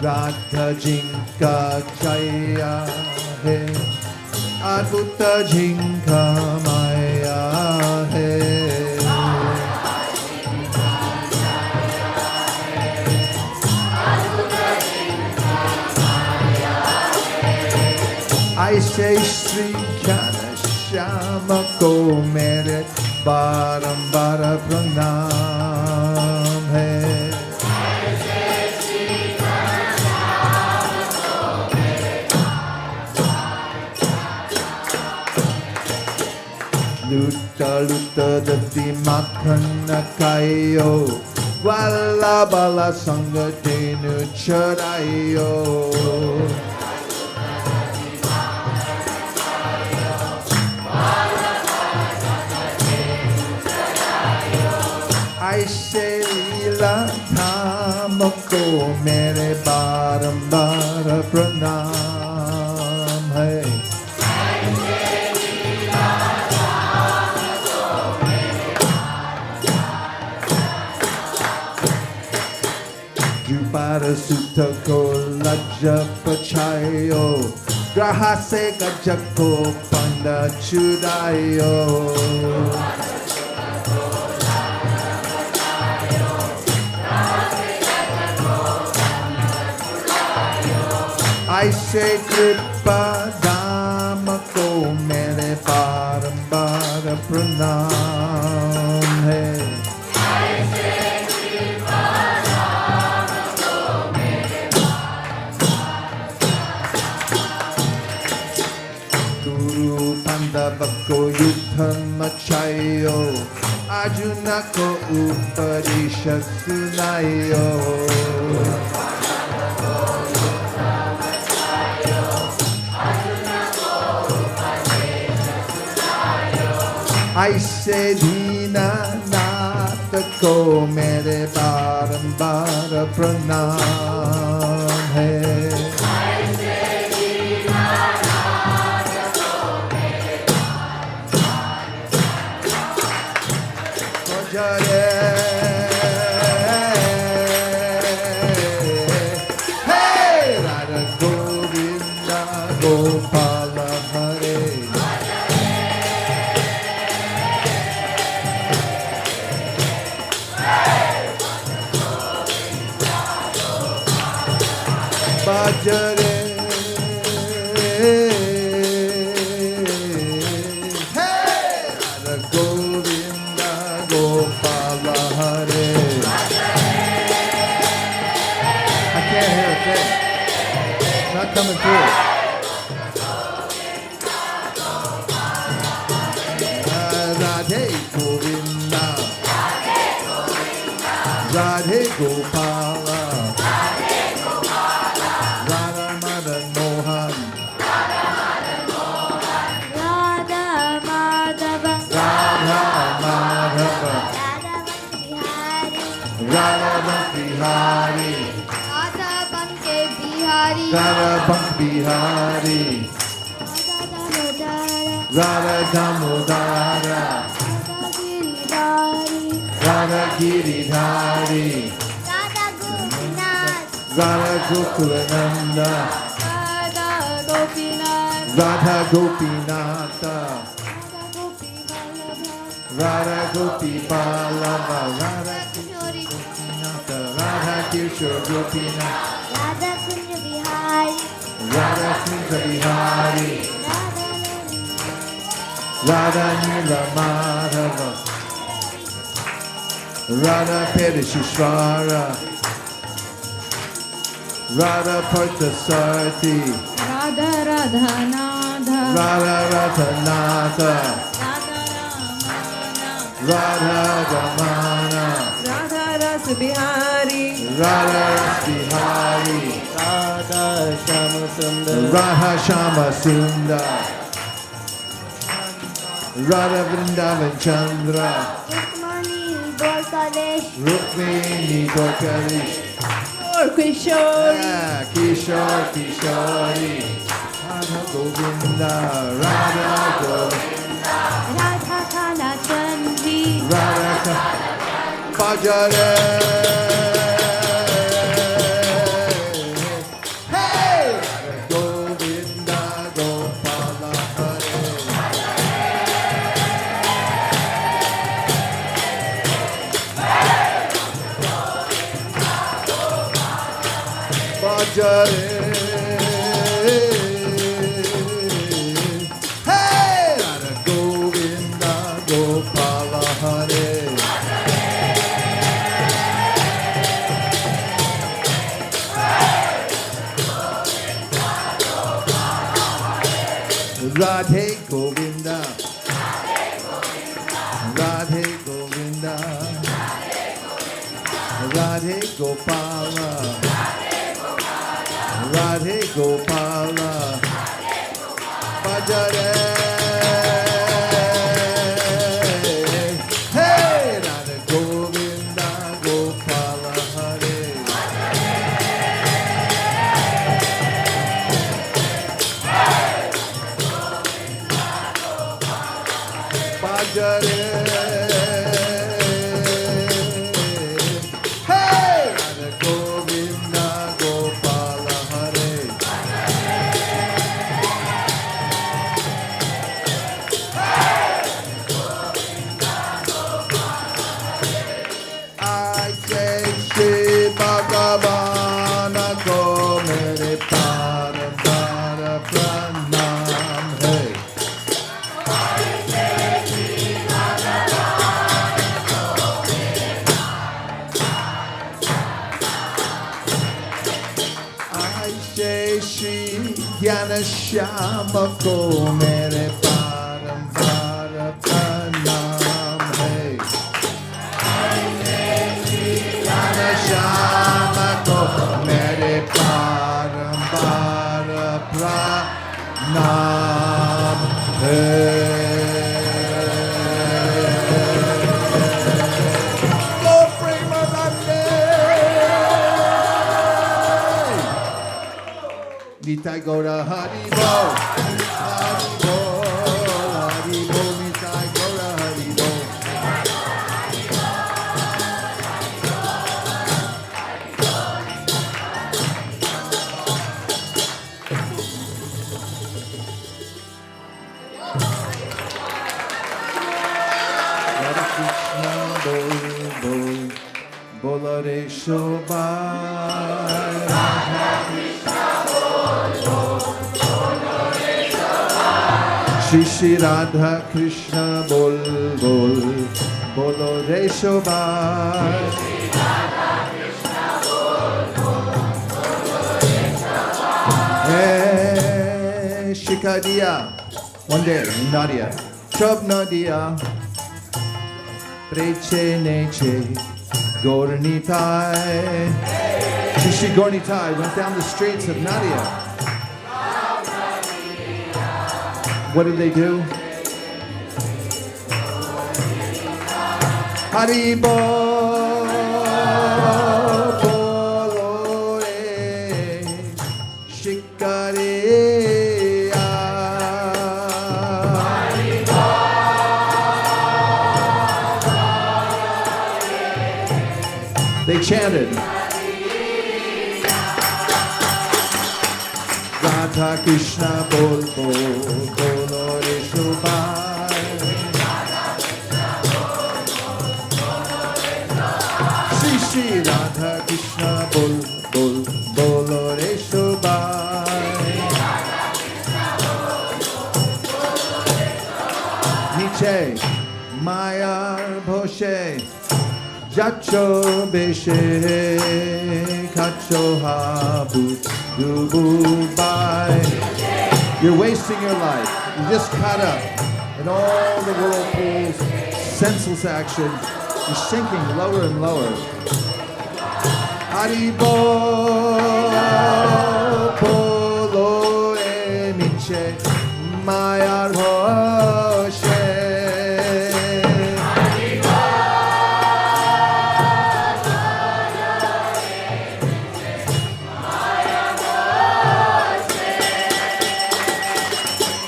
Radha Jinka Jaya hai, Adbhuta Jinka Maya hai. I say Shri Jana Shama ko mere barambar pranam hai. I say Shri Jana Shama ko mere barambar. Luta luta dati makhana kayo, Walla bala sanga denu charayo. I say Leela Dham ko mere barambar pranam hai. I say Leela Dham ko mere barambar. Jupara Sutta ko lajja pachayo, Graha se gajja ko panda chudayo. I say Kripa Dhamma ko mere barambar pranam hai. I say Kripa Dhamma ko mere barambar pranam. Guru Pandava ko yuddha machayo, Arjuna ko uparisha sunayo. I say Dina Nata ko mere barambar pranam hai. I say Dina Nata ko mere barambar pranam. Hey Radha Govinda Gopala Hare. Bhajare. Hey! Radha Govinda Gopala Hare. I can't hear a thing. It's not coming through. Radhe Govinda, Radhe Gopala, Radha Madan Mohan, Radha Madhava, Radha Madhava, Radha Bihari, Radha Bhakti Radha Banke Bihari, Hari, Radha Bhakti Hari, Radha Radha Damodara, Damodara, Radha Giridhari, Radha Giridhari, Radha Radha Gopinath, Gokulananda, Radha Radha Gopinath, Gopinata, Radha Gopi Ballabha, Radha Gopinata, Radha Kishore Gopinath, Radha Kunja Bihari, Radha Kunja Bihari, Radha Nila Madhava, Radha Pedishishvara, Radha Parthasarthi, Radha Radhanatha, Radha Ratanatha, Radha Damana, Radha Rasa Bihari, Radha Rasbihari, Radha Shama Sundar, Radha Shama Sundar, Radha Vrindavan Chandra, Rukmani Dwarkadesh, Rukmini Dwarkadish, Kishore, Kishore Kishori, Radha Govinda, Radha Govinda, Radha Kala Chandri, Radha Bhajare. Hey! Radha Govinda Gopala Hare. Bhajare. Hey! Radha Govinda Gopala Hare. Radhe Govinda, Radhe Govinda, Radhe Gopala, Radhe Gopala, Bhajare. Hey, Radha Govinda Gopala Hare. Bhajare. Hey! Radha Govinda Gopala Hare. I say Shri Bhagavana ko mere para para pranam. Hey! I say Shri Jnana Shyama ko mere param para pranam. Hey! Jnana Shyama ko mere param para pranam. Hey! Go Premanande! Nitai Gora Hari Bo, Hari Bo, Hari Bo, Nitai Gora Hari Bo. Radha Krishna Bol Bol, Bolare Shobhai. Radha Krishna Bol Shri Shri Radha Krishna bol bol bolo re shobai. Hey, Shikadia. One day, Nadia. Chub Nadia. Preche neche. Gornitai. Shishi Gornitai went down the streets of Nadia. What did they do? Haribo Bolore Shikareya. They chanted Radha Krishna bol bol bolore shobai. Shri Shri Radha Krishna bol bol bolore shobai. Niche Mayar Bhoshe Jacho Beshe Kacho Habu Dubu Bai. You're wasting your life. You're just caught up in all the whirlpools, senseless action. You're sinking lower and lower. Haribo Polo Emiche Mayar Hoshe.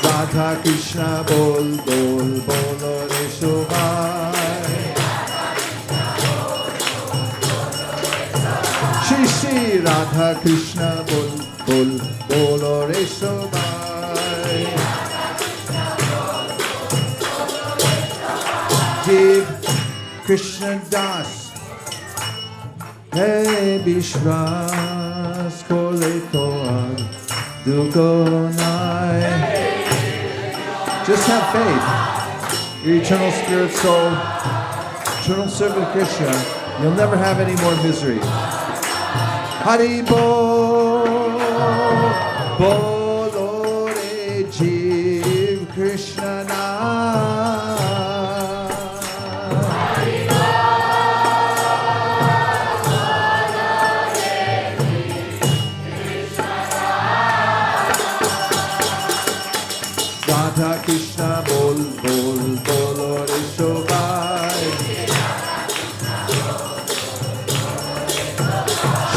Radha Krishna bol bol bolo re shobai. Shri Shri Radha Krishna bol bol bolo re shobai. Jiv Krishna Das Hey Bishwas Kole Toar Dugonai. Just have faith. Your eternal spirit soul, eternal servant Krishna, you'll never have any more misery. Haribo Bolore Jiv Krishna Na. Radha Krishna bol bol bolore shobai.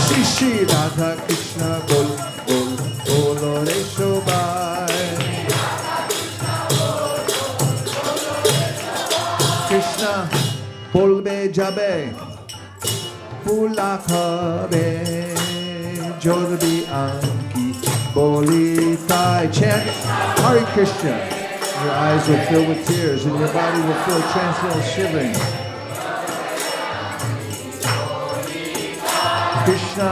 Shri Shri Radha Krishna bol bol bolore shobai. Krishna bolbe jabe pula khabe jorbi anki boli tai. Chant Hare Krishna. Your eyes will fill with tears and your body will feel transcendental shivering. Krishna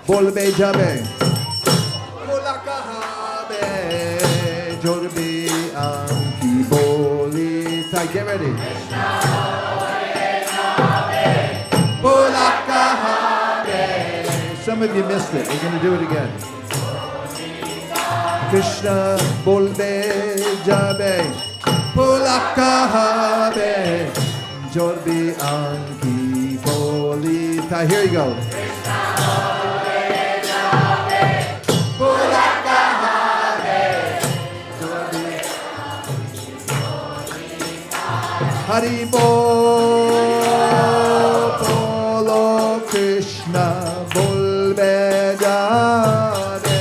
bolbe jabe bola kahabe jorbi anki boli tai. Get ready. Bola kahabe. Some of you missed it. We're going to do it again. Krishna bolbe jabe pulakahabe jorbi anki boli tai. Here you go. Krishna bolbe jabe pulakahabe jorbi Haribo Polo Krishna bolbe jabe.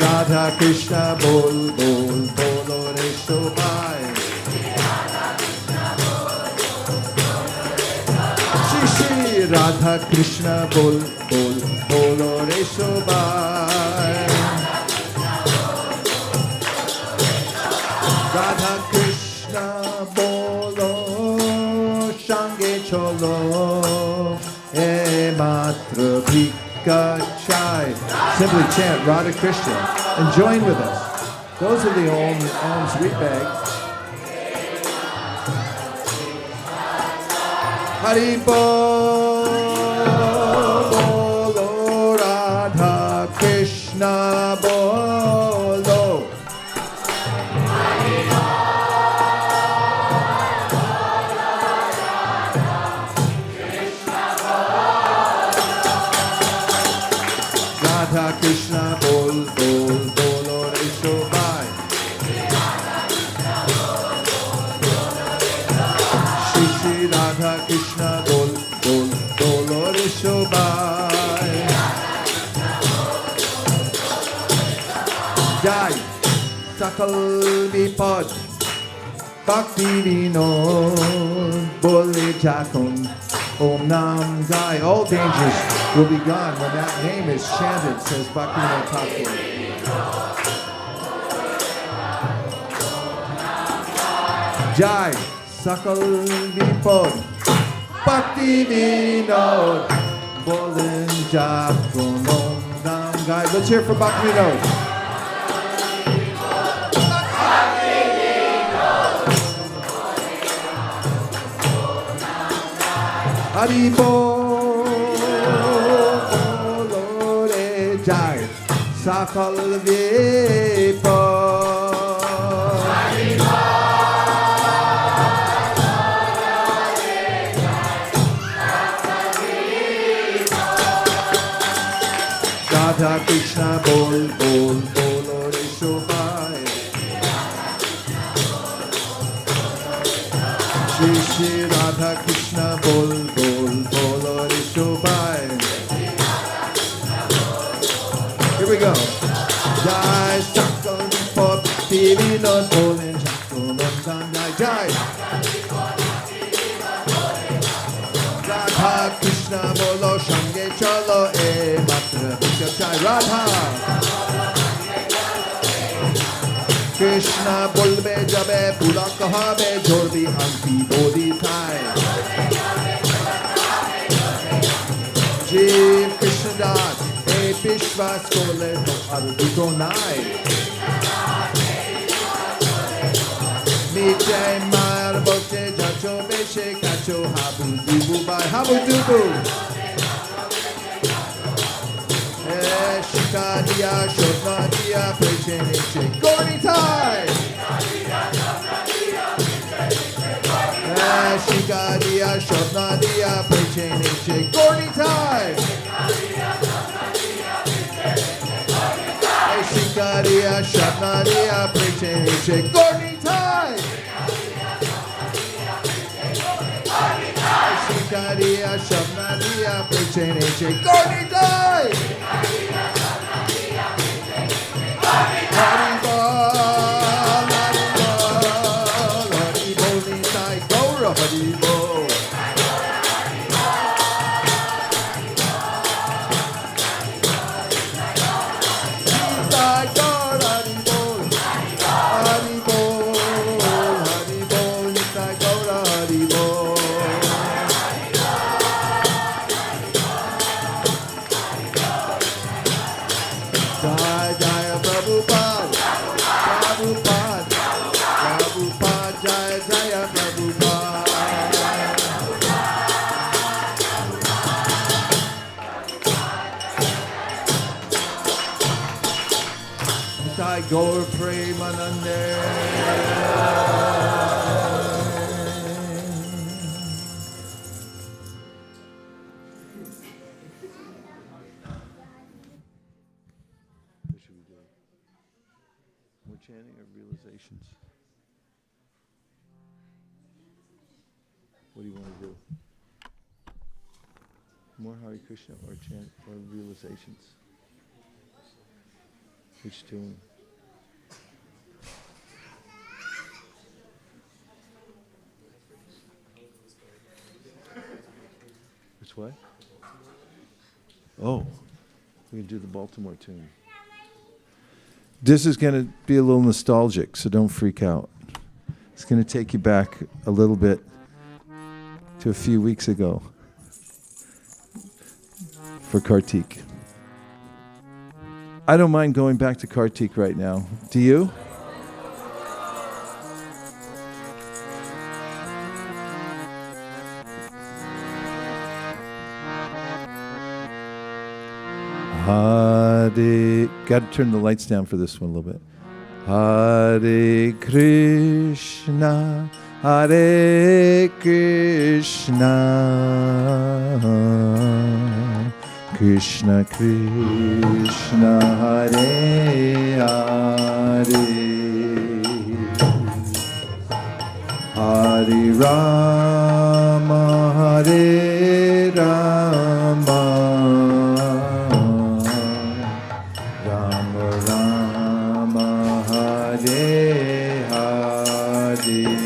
Radha Krishna bol bol bolo re shobai. Shri Shri Radha Krishna bol bol bolo re shobai. Radha Krishna bolo cholo ematra bhikachai. Simply chant Radha Krishna and join with us. Those are the alms we beg. Haribo, bolo Radha Krishna bolo. Radha Krishna bol bol bolo re shobai. Shri Shri Radha Krishna bol bol bolo re shobai. Jai Sakal Vipad Bhakti Vinod Bole Jakun Om Nam Jai. All dangers will be gone when that name is chanted, says Bhaktivinoda Thakur. Jai Sakal Vipad Bhakti Vinod Bole Jakun Om Nam Jai. Let's hear for Bhaktivinoda. Haribo, bolo re jai, sakal vipo. Haribo, Radha Krishna bol bol bolo re shobai. Shri Shri Radha Krishna bol bol bolo re shobai. Here we go. Jai Sakal Vipad Vinod Bolin Jakun Om Nam Jai. Radha Krishna bolo Shange chalo e matra bhikachai. Radha Krishna bolbe jabe pura kahabe jordi hanti bodhi thai. Jeev Krishna das e Vishwas kole to arduto nai. Mite mar bote jacho beshe kacho habu dubu bai habu dubu. Shikadia Shodnadia Precheniche Gorni Tai. Shikadia Shodnadia Precheniche Gorni Tai. Shikadia Shodnadia Precheniche Gorni Tai. Shikadia Shodnadia Precheniche Gorni Tai. Haribo, Haribo, Nitai Gaura Haribo. Nitai Gaura Haribo, Haribo, Haribo, Nitai Gaura Haribo. Jai Jaya Prabhupada, Prabhupada, Prabhupada, Jaya Jaya Prabhupada. Jai Gaur Premanande. More chanting or realizations? What do you want to do? More Hare Krishna or chant or realizations? Which tune? Which what? Oh, we can do the Baltimore tune. This is going to be a little nostalgic, so don't freak out. It's going to take you back a little bit to a few weeks ago for Kartik. I don't mind going back to Kartik right now. Do you? Hare, got to turn the lights down for this one a little bit. Hare Krishna, Hare Krishna, Krishna Krishna, Hare Hare, Hare Rama, Hare Rama, Rama Rama, Hare Hare.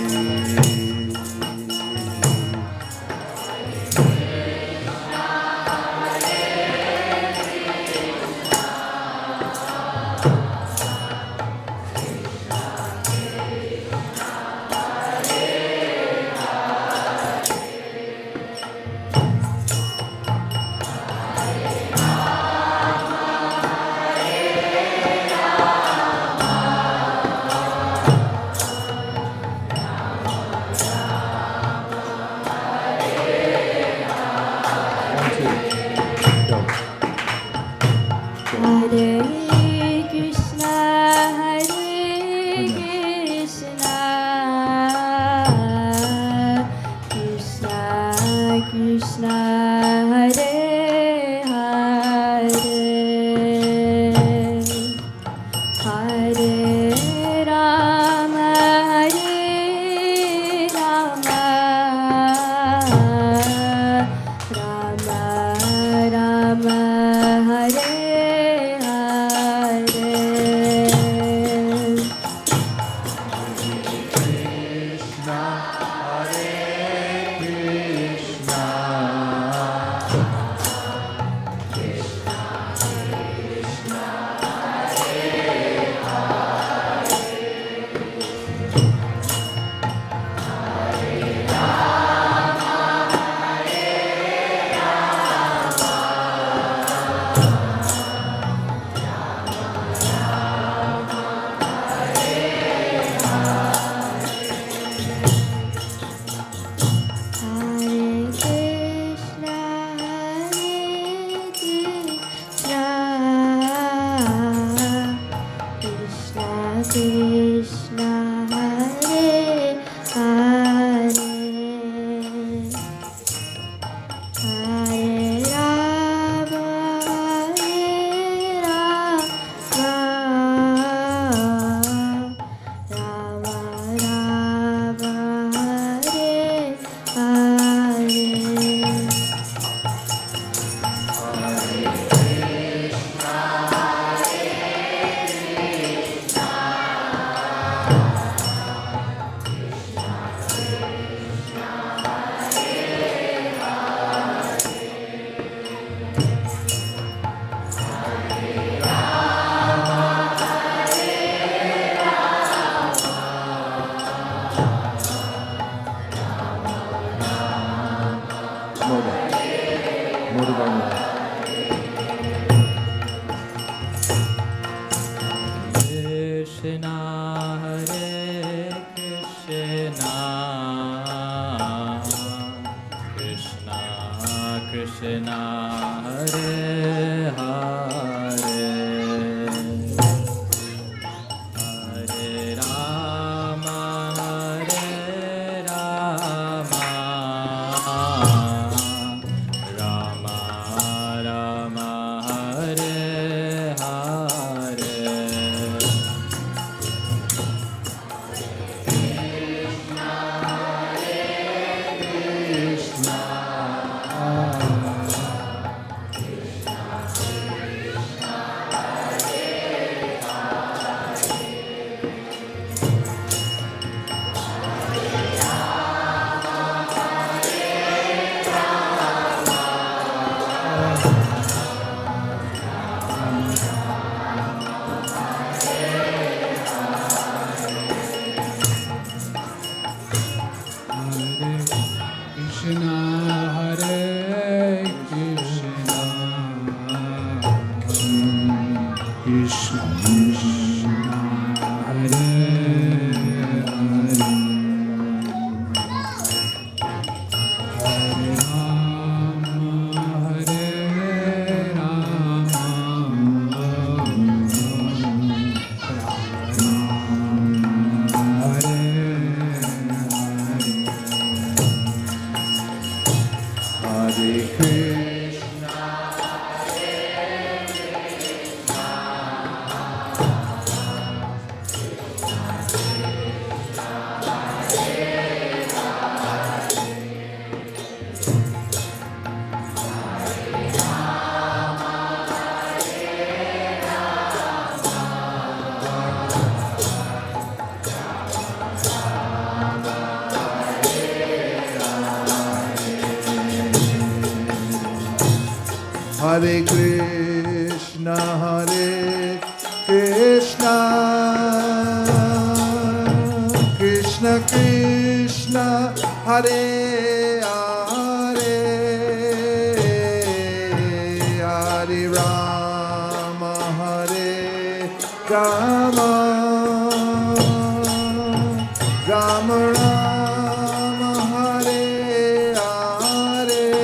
Hare Krishna, Hare Krishna, Krishna Krishna, Hare Hare, Hare Rama, Hare Rama, Rama Rama, Hare Hare.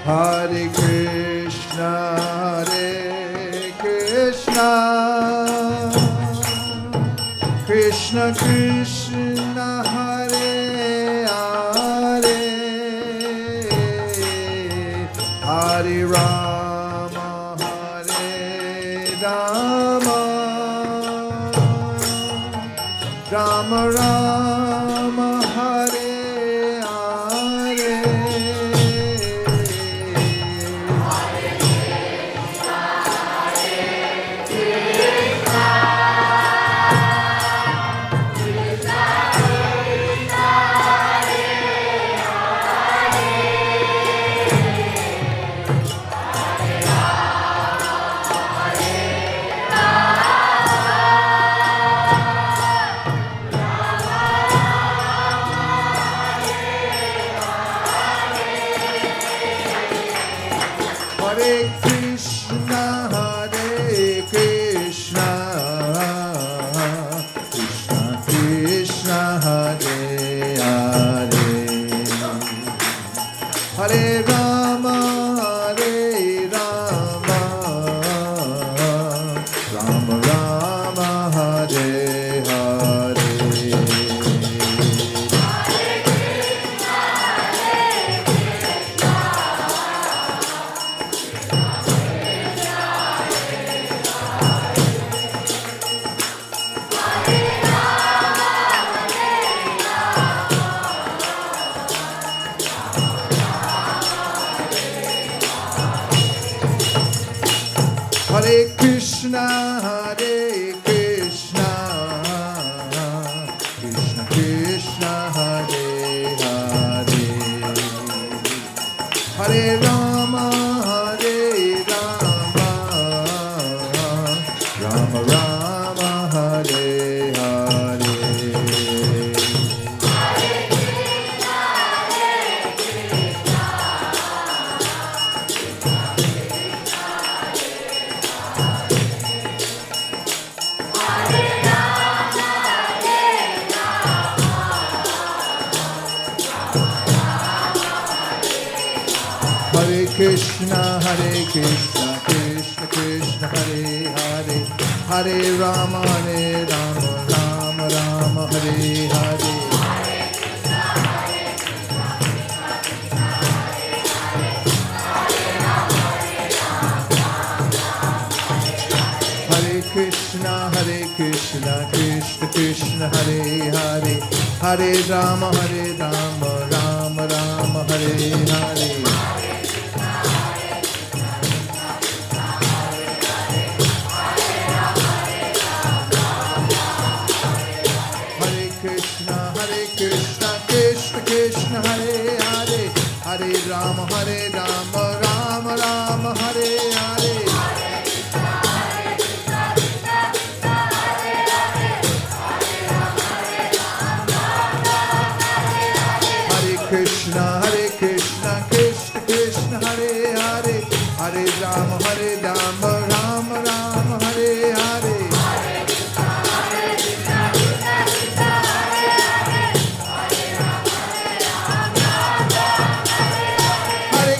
Hare Krishna, Hare Krishna, Krishna Krishna, Hare Hare, Hare Rama, Hare Rama, Rama Rama, Hare Hare. Hare Krishna, Hare Krishna, Krishna Krishna, Hare Hare, Hare Rama, Hare Rama, Rama Rama, Hare Hare. Hare Krishna, Hare Krishna, Krishna Krishna, Hare Hare, Hare Rama, Hare Rama, Rama Rama, Hare Hare. Hare Krishna, Krishna Krishna, Hare Hare, Hare Rama, Rama Rama, Hare Hare. Hare Krishna, Krishna Krishna, Hare Hare, Hare Rama, Rama Rama, Hare Hare. Krishna, Krishna Krishna, Hare Hare, Hare Rama, Rama Rama, Hare Hare. Hare Krishna, Krishna Krishna, Hare Hare, Hare Rama, Rama Rama, Hare Hare. Hare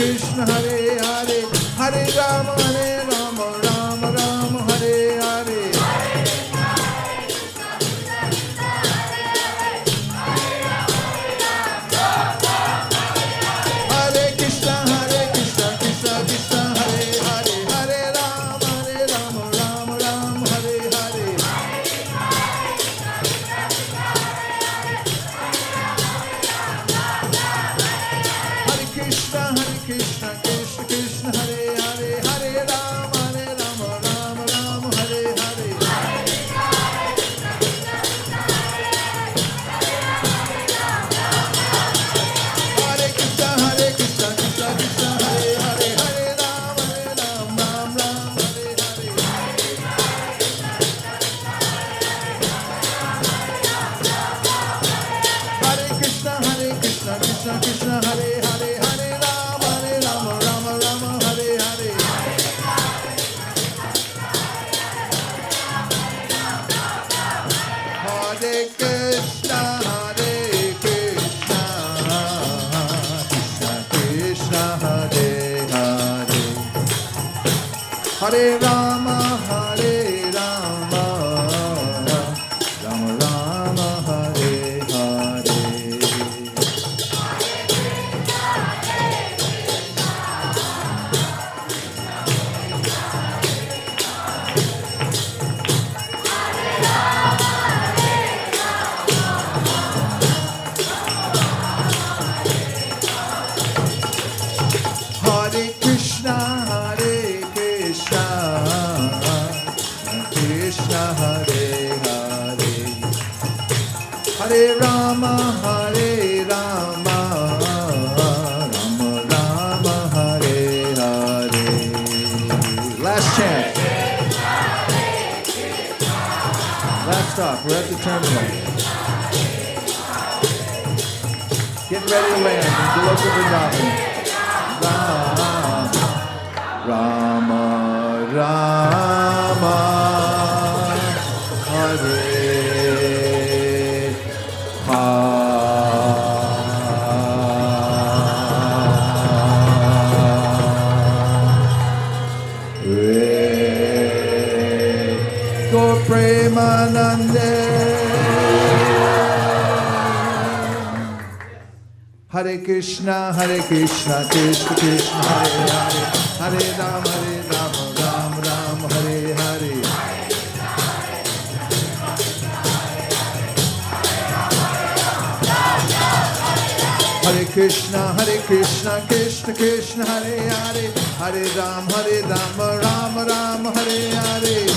Krishna, Hare Hare, Hare Rama, Rama Rama, Hare Hare. Hare Krishna, Krishna Krishna, Hare Hare, Hare Rama, Rama Hare Hare. Hare Krishna, Krishna Krishna, Hare Hare, Hare Rama, Rama Hare Hare. Hare Krishna, Krishna Krishna, Hare Hare, Hare Rama, Rama Hare Hare. Hare Krishna, Krishna Krishna, Hare Hare, Hare Rama, Rama Hare Hare. Hare Krishna, Krishna Krishna, Hare Hare, Hare Rama, Rama Hare Hare. Hare Krishna, Krishna Hare Hare, Hare Rama, Rama Hare Hare. Last chant. Last stop. We're at the terminal. Getting ready to land in the local Vrindavan. Rama, Rama, Hare Hare. Gaur Premanande. Hare Krishna, Krishna Krishna, Hare Hare, Hare Rama, Rama Hare Hare. Hare Krishna, Krishna Krishna, Hare Hare, Hare Rama, Rama Hare Hare.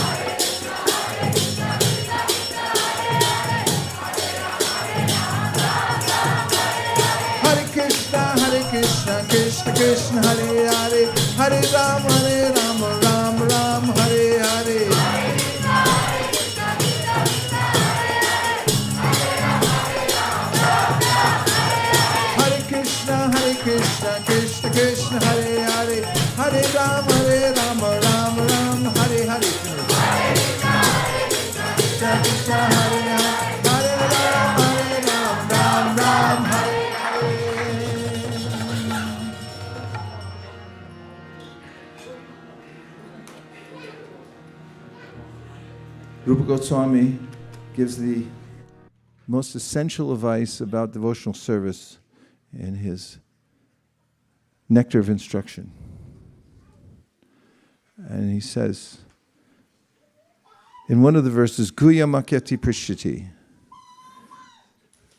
Krishna, Krishna, Hare Hare, Hare Rama, Rama Hare Hare. Hare Krishna, Krishna Krishna, Hare Hare, Hare Rama, Rama Hare Hare. Krishna, Krishna, Hare Hare, Hare Rama, Rama Hare. Rupa Goswami gives the most essential advice about devotional service in his Nectar of Instruction. And he says, in one of the verses, Guya Makyati Prishyati,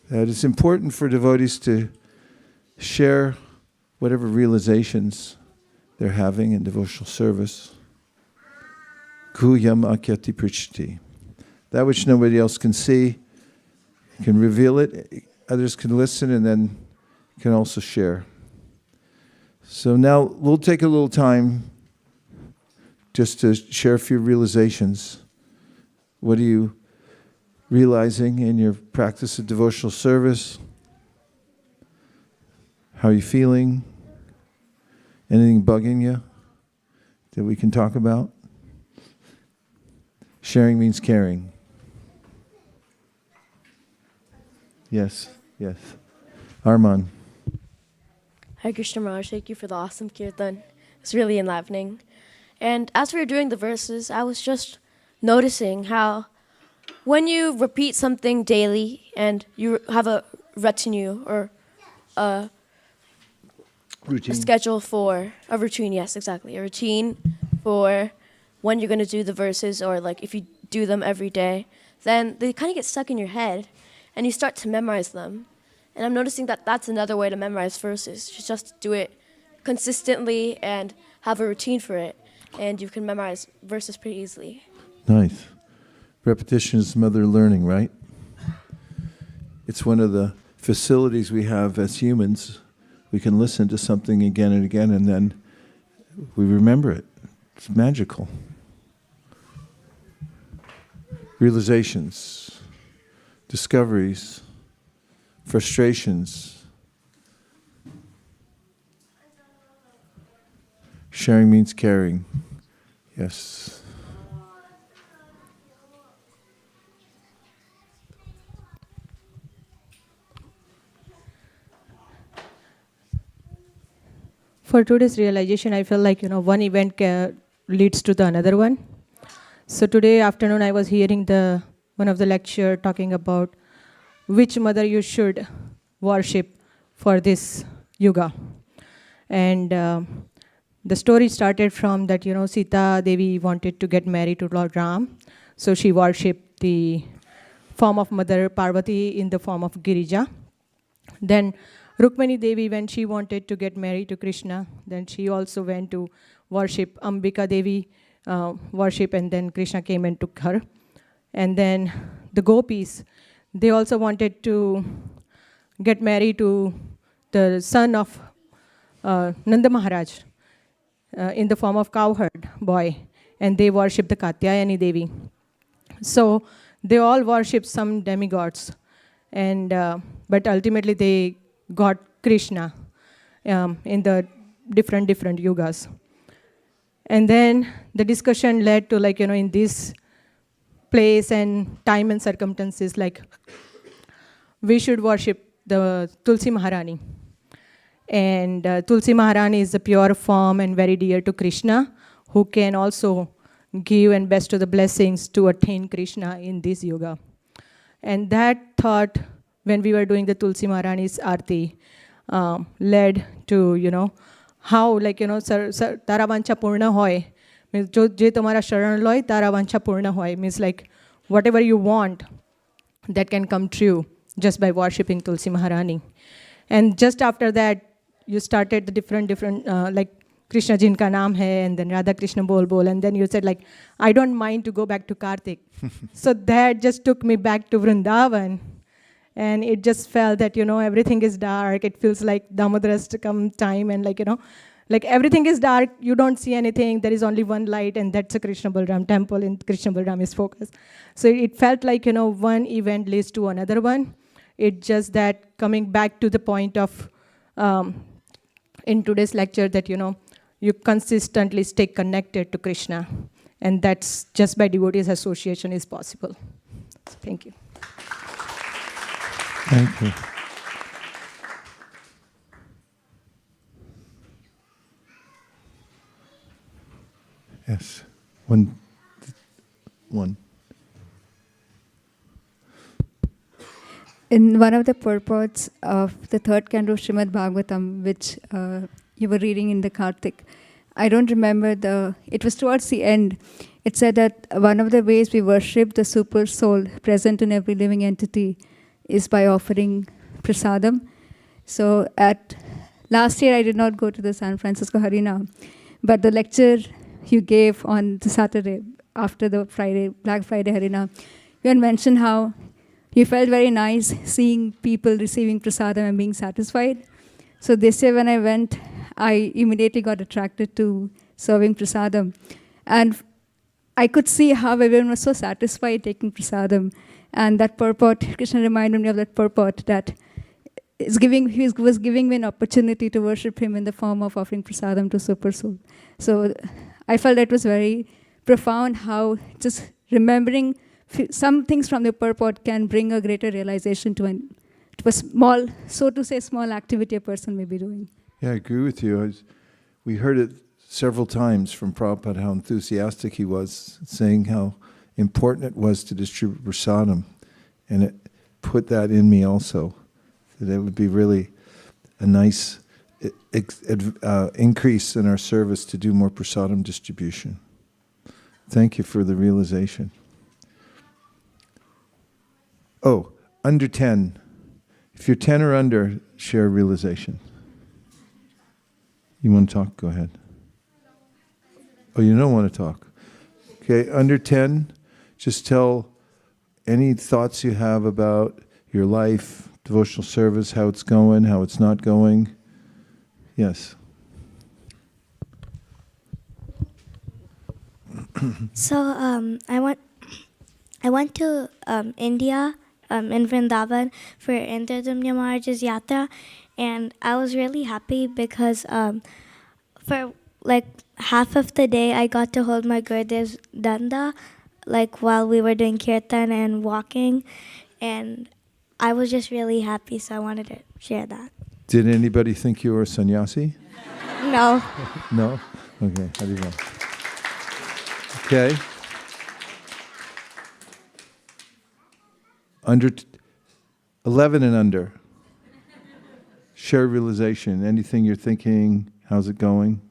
that it's important for devotees to share whatever realizations they're having in devotional service. Guhyam Akyati Prishyati. That which nobody else can see, can reveal it, others can listen, and then can also share. So now we'll take a little time just to share a few realizations. What are you realizing in your practice of devotional service? How are you feeling? Anything bugging you that we can talk about? Sharing means caring. Yes. Arman. Hare Krishna Maharaj, thank you for the awesome kirtan. It's really enlivening. And as we were doing the verses, I was just noticing how when you repeat something daily and you have a retinue or a Routine. schedule for a routine, yes, exactly, a routine for when you're going to do the verses, or like if you do them every day, then they kind of get stuck in your head and you start to memorize them. And I'm noticing that that's another way to memorize verses. You just do it consistently and have a routine for it, and you can memorize verses pretty easily. Nice. Repetition is mother learning, right? It's one of the facilities we have as humans. We can listen to something again and again, and then we remember it. It's magical. Realizations, discoveries, frustrations. Sharing means caring. Yes. For today's realization, I felt like, one event leads to the another one. So today afternoon, I was hearing one of the lecture talking about which mother you should worship for this yuga. And the story started from that, Sita Devi wanted to get married to Lord Ram. So she worshipped the form of Mother Parvati in the form of Girija. Then Rukmani Devi, when she wanted to get married to Krishna, then she also went to worship Ambika Devi, and then Krishna came and took her. And then the gopis, they also wanted to get married to the son of Nanda Maharaj in the form of cowherd boy, and they worshipped the Katyayani Devi. So they all worshipped some demigods, and but ultimately they got Krishna in the different yugas. And then the discussion led to, in this place and time and circumstances, we should worship the Tulsi Maharani. And Tulsi Maharani is the pure form and very dear to Krishna, who can also give and bestow the blessings to attain Krishna in this yuga. And that thought, when we were doing the Tulsi Maharani's Aarti, led to, how, Tara Vancha Purna Hoy, means Je Tumara Sharan Loy, Tara Vancha Purna Hoy, means whatever you want, that can come true just by worshipping Tulsi Maharani. And just after that, you started the different Krishna Jin ka naam hai, and then Radha Krishna bol bol, and then you said I don't mind to go back to Kartik. So that just took me back to Vrindavan, and it just felt that everything is dark. It feels like Damodar's come time, and everything is dark. You don't see anything. There is only one light, and that's a Krishna Balram temple, and Krishna Balram is focus. So it felt like one event leads to another one. It's just that coming back to the point of in today's lecture that you consistently stay connected to Krishna, and that's just by devotees association is possible. So thank you. Thank you. Yes. One. In one of the purports of the third canto of Srimad Bhagavatam, which you were reading in the Kartik, I don't remember it was towards the end. It said that one of the ways we worship the super soul present in every living entity is by offering prasadam. So last year I did not go to the San Francisco Harinam, but the lecture you gave on the Saturday after the Black Friday Harinam, you had mentioned how you felt very nice seeing people receiving prasadam and being satisfied. So this year when I went, I immediately got attracted to serving prasadam. And I could see how everyone was so satisfied taking prasadam. And that purport, Krishna reminded me of that purport that he was giving me an opportunity to worship him in the form of offering prasadam to Super Soul. So I felt it was very profound how just remembering some things from the purport can bring a greater realization to a small, so to say, small activity a person may be doing. Yeah, I agree with you. We heard it several times from Prabhupada how enthusiastic he was, saying how important it was to distribute prasadam. And it put that in me also, that it would be really a nice increase in our service to do more prasadam distribution. Thank you for the realization. Oh, under 10. If you're 10 or under, share realization. You want to talk? Go ahead. Oh, you don't want to talk. Okay, under 10, just tell any thoughts you have about your life, devotional service, how it's going, how it's not going. Yes. So I went to India in Vrindavan for Indradumya Maharaj's yatra, and I was really happy because for like half of the day I got to hold my Gurudev's danda, like while we were doing kirtan and walking, and I was just really happy, so I wanted to share that. Did anybody think you were a sannyasi? No. No? Okay, how do you go? Okay. Under 11 and under. Share realization. Anything you're thinking, how's it going?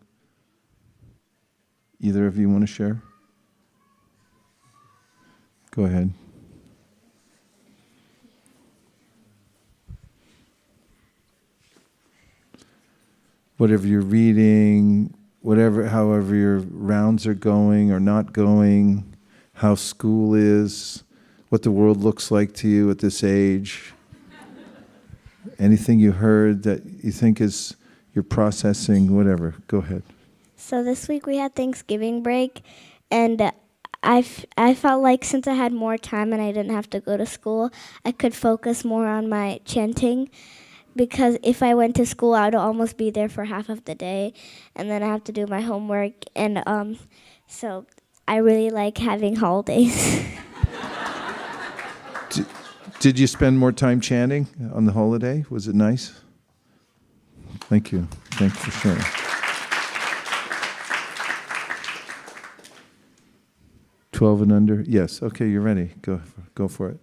Either of you want to share? Go ahead. Whatever you're reading, however your rounds are going or not going, how school is, what the world looks like to you at this age. Anything you heard that you think is you're processing, whatever. Go ahead. So this week we had Thanksgiving break, and I felt like since I had more time and I didn't have to go to school, I could focus more on my chanting. Because if I went to school, I would almost be there for half of the day, and then I have to do my homework, and so I really like having holidays. Did you spend more time chanting on the holiday? Was it nice? Thank you. Thanks for sharing. $12 and under? Yes. Okay, you're ready. Go for it.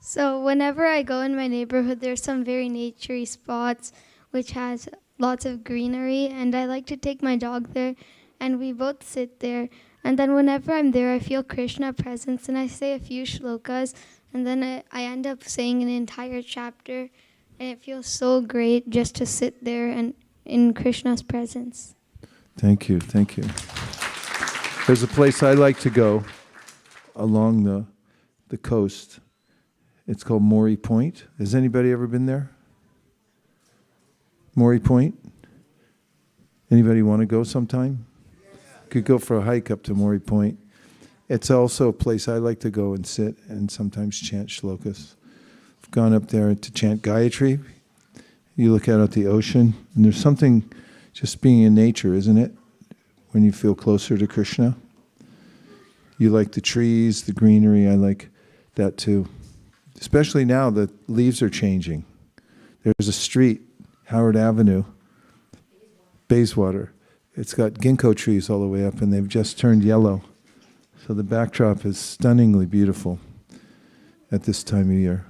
So whenever I go in my neighborhood, there's some very naturey spots which has lots of greenery, and I like to take my dog there, and we both sit there. And then whenever I'm there, I feel Krishna presence, and I say a few shlokas, and then I end up saying an entire chapter, and it feels so great just to sit there and in Krishna's presence. Thank you. Thank you. There's a place I like to go along the coast. It's called Maury Point. Has anybody ever been there? Maury Point? Anybody want to go sometime? Could go for a hike up to Maury Point. It's also a place I like to go and sit and sometimes chant shlokas. I've gone up there to chant Gayatri. You look out at the ocean, and there's something just being in nature, isn't it? When you feel closer to Krishna. You like the trees, the greenery. I like that too. Especially now that leaves are changing. There's a street, Howard Avenue, Bayswater. It's got ginkgo trees all the way up, and they've just turned yellow. So the backdrop is stunningly beautiful at this time of year.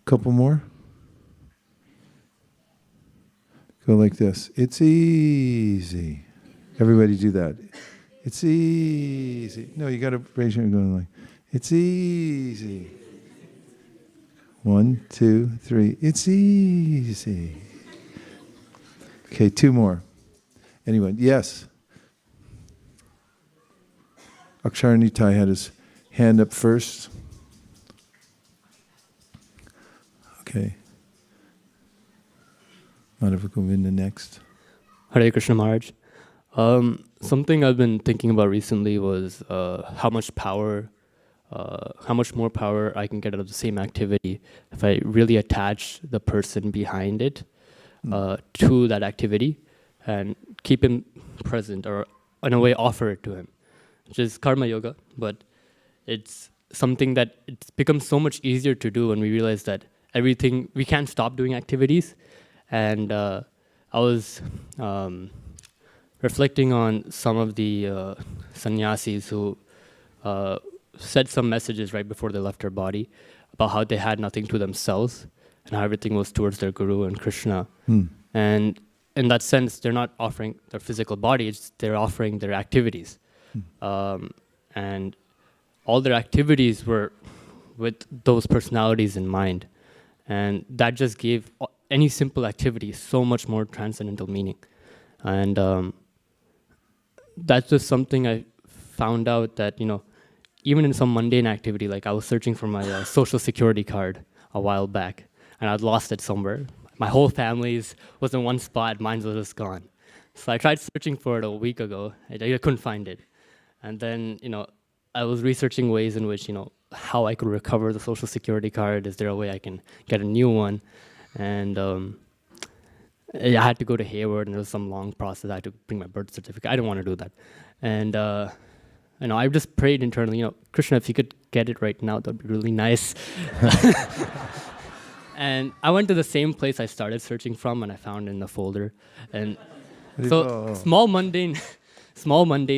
Couple more. Go like this. It's easy. Everybody do that. It's easy. No, you got to raise your hand going like, it's easy. 1, 2, 3. It's easy. Okay, 2 more. Anyone? Yes. Akshar had his hand up first. Okay. Madhava Govinda next. Hare Krishna Maharaj. Something I've been thinking about recently was how much more power I can get out of the same activity if I really attach the person behind it to that activity and keep him present, or in a way offer it to him, which is karma yoga. But it's something that it's become so much easier to do when we realize that we can't stop doing activities, and I was reflecting on some of the sannyasis who said some messages right before they left their body about how they had nothing to themselves and how everything was towards their guru and Krishna. And in that sense, they're not offering their physical body, they're offering their activities. And all their activities were with those personalities in mind. And that just gave any simple activity so much more transcendental meaning. And that's just something I found out that, even in some mundane activity, like I was searching for my social security card a while back, and I'd lost it somewhere. My whole family's was in one spot, mine was just gone. So I tried searching for it a week ago, I couldn't find it. And then, I was researching ways in which, how I could recover the social security card. Is there a way I can get a new one? And I had to go to Hayward, and there was some long process. I had to bring my birth certificate. I didn't want to do that. And, I just prayed internally, Krishna, if you could get it right now, that'd be really nice. And I went to the same place I started searching from, and I found it in the folder. And so small mundane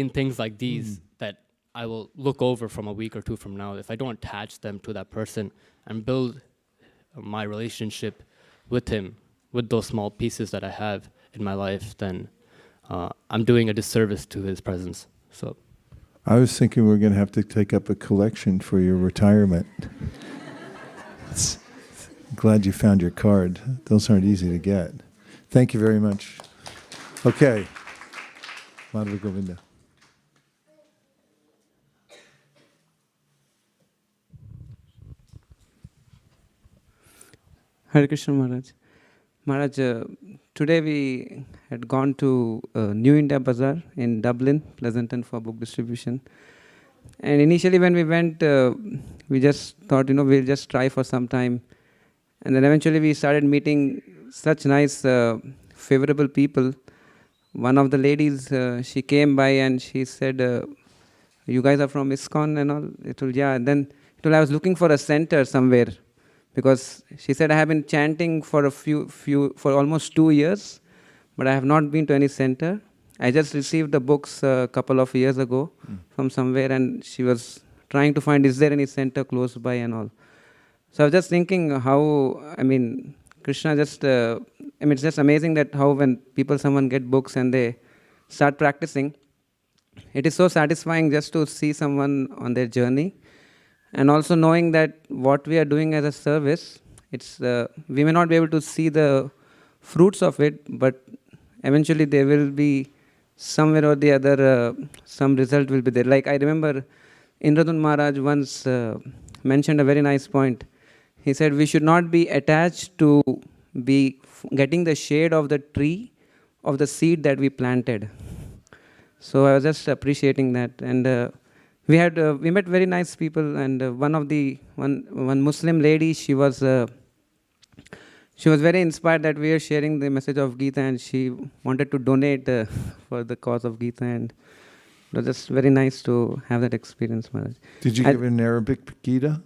things like these that I will look over from a week or two from now, if I don't attach them to that person and build my relationship with him, with those small pieces that I have in my life, then I'm doing a disservice to his presence. So I was thinking we're going to have to take up a collection for your retirement. Glad you found your card. Those aren't easy to get. Thank you very much. Okay. Madhava Govinda. Hare Krishna Maharaj. Maharaj, today we had gone to New India Bazaar in Dublin, Pleasanton, for book distribution. And initially when we went, we just thought, we'll just try for some time. And then eventually we started meeting such nice, favorable people. One of the ladies, she came by and she said, you guys are from ISKCON and all? I told, yeah. And then I told, I was looking for a center somewhere. Because she said, I have been chanting for for almost 2 years, but I have not been to any center. I just received the books a couple of years ago from somewhere, and she was trying to find, is there any center close by and all. So I was just thinking how, Krishna just, it's just amazing that how when someone get books and they start practicing, it is so satisfying just to see someone on their journey. And also knowing that what we are doing as a service, we may not be able to see the fruits of it, but eventually there will be somewhere or the other, some result will be there. Like I remember Indradun Maharaj once mentioned a very nice point. He said we should not be attached to be getting the shade of the tree of the seed that we planted. So I was just appreciating that. And we met very nice people, and one Muslim lady, she was very inspired that we are sharing the message of Gita, and she wanted to donate for the cause of Gita, and it was just very nice to have that experience, Maharaj. Did you give her an Arabic Gita?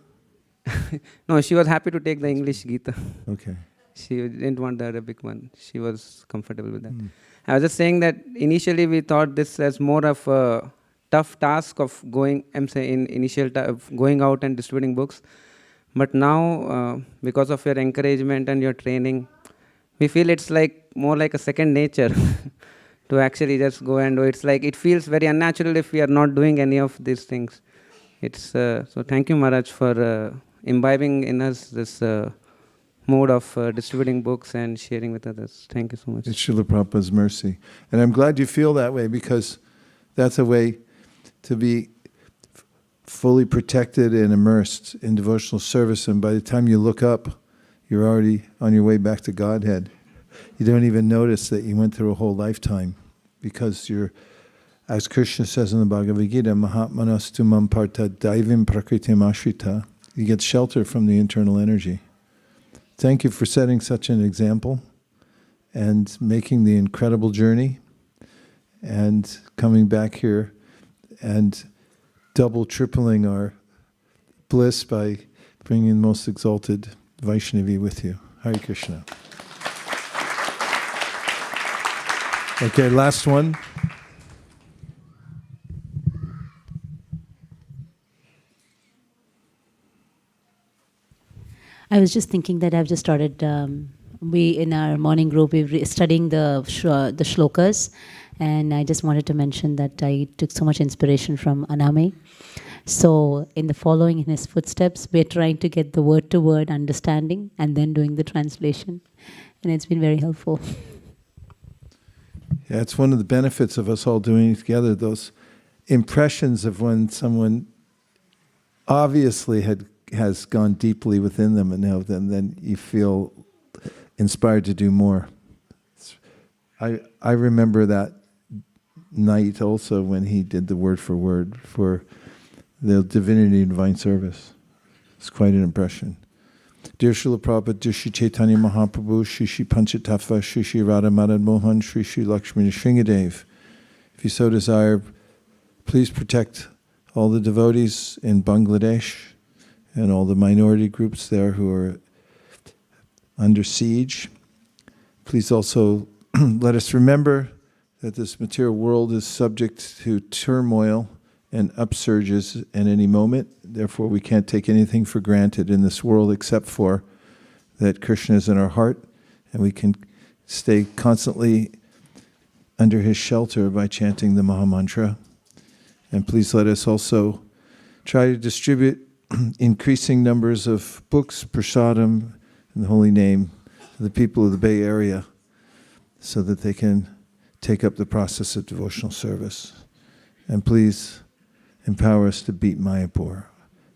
No, she was happy to take the English Gita. Okay. She didn't want the Arabic one. She was comfortable with that. I was just saying that initially we thought this as more of a tough task of going out and distributing books. But now, because of your encouragement and your training, we feel it's more like a second nature to actually just go and do. It's like it feels very unnatural if we are not doing any of these things. So thank you, Maharaj, for imbibing in us this mode of distributing books and sharing with others. Thank you so much. It's Srila Prabhupada's mercy. And I'm glad you feel that way, because that's a way to be fully protected and immersed in devotional service, and by the time you look up, you're already on your way back to Godhead. You don't even notice that you went through a whole lifetime, because you're, as Krishna says in the Bhagavad Gita, Mahatmanastu Mamparta Daivim Prakritim Ashrita. You get shelter from the internal energy. Thank you for setting such an example and making the incredible journey and coming back here and tripling our bliss by bringing the most exalted Vaishnavi with you. Hare Krishna. Okay, last one. I was just thinking that I've just started. We in our morning group we're studying the shlokas, and I just wanted to mention that I took so much inspiration from Aname. So in the following in his footsteps, we're trying to get the word-to-word understanding and then doing the translation, and it's been very helpful. Yeah, it's one of the benefits of us all doing it together. Those impressions of when someone obviously has gone deeply within them and now then you feel inspired to do more. I remember that night also when he did the word for the Divinity and Divine Service. It's quite an impression. Dear Srila Prabhupada, Dear Shri Chaitanya Mahaprabhu, Shri Shri Panchatattva, Shri Shri Radha Madan Mohan, Shri Shri Lakshmi Shringadev. If you so desire, please protect all the devotees in Bangladesh and all the minority groups there who are under siege. Please also let us remember that this material world is subject to turmoil and upsurges at any moment. Therefore, we can't take anything for granted in this world except for that Krishna is in our heart, and we can stay constantly under his shelter by chanting the Maha Mantra. And please let us also try to distribute increasing numbers of books, prasadam, in the holy name to the people of the Bay Area so that they can take up the process of devotional service. And please empower us to beat Mayapur.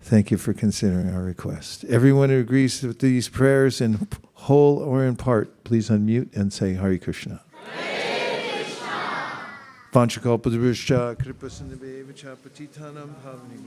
Thank you for considering our request. Everyone who agrees with these prayers in whole or in part, please unmute and say Hare Krishna. Hare Krishna. Vanchakalpaduruscha, Kripasinabhevacha, Patitanam, Bhavani,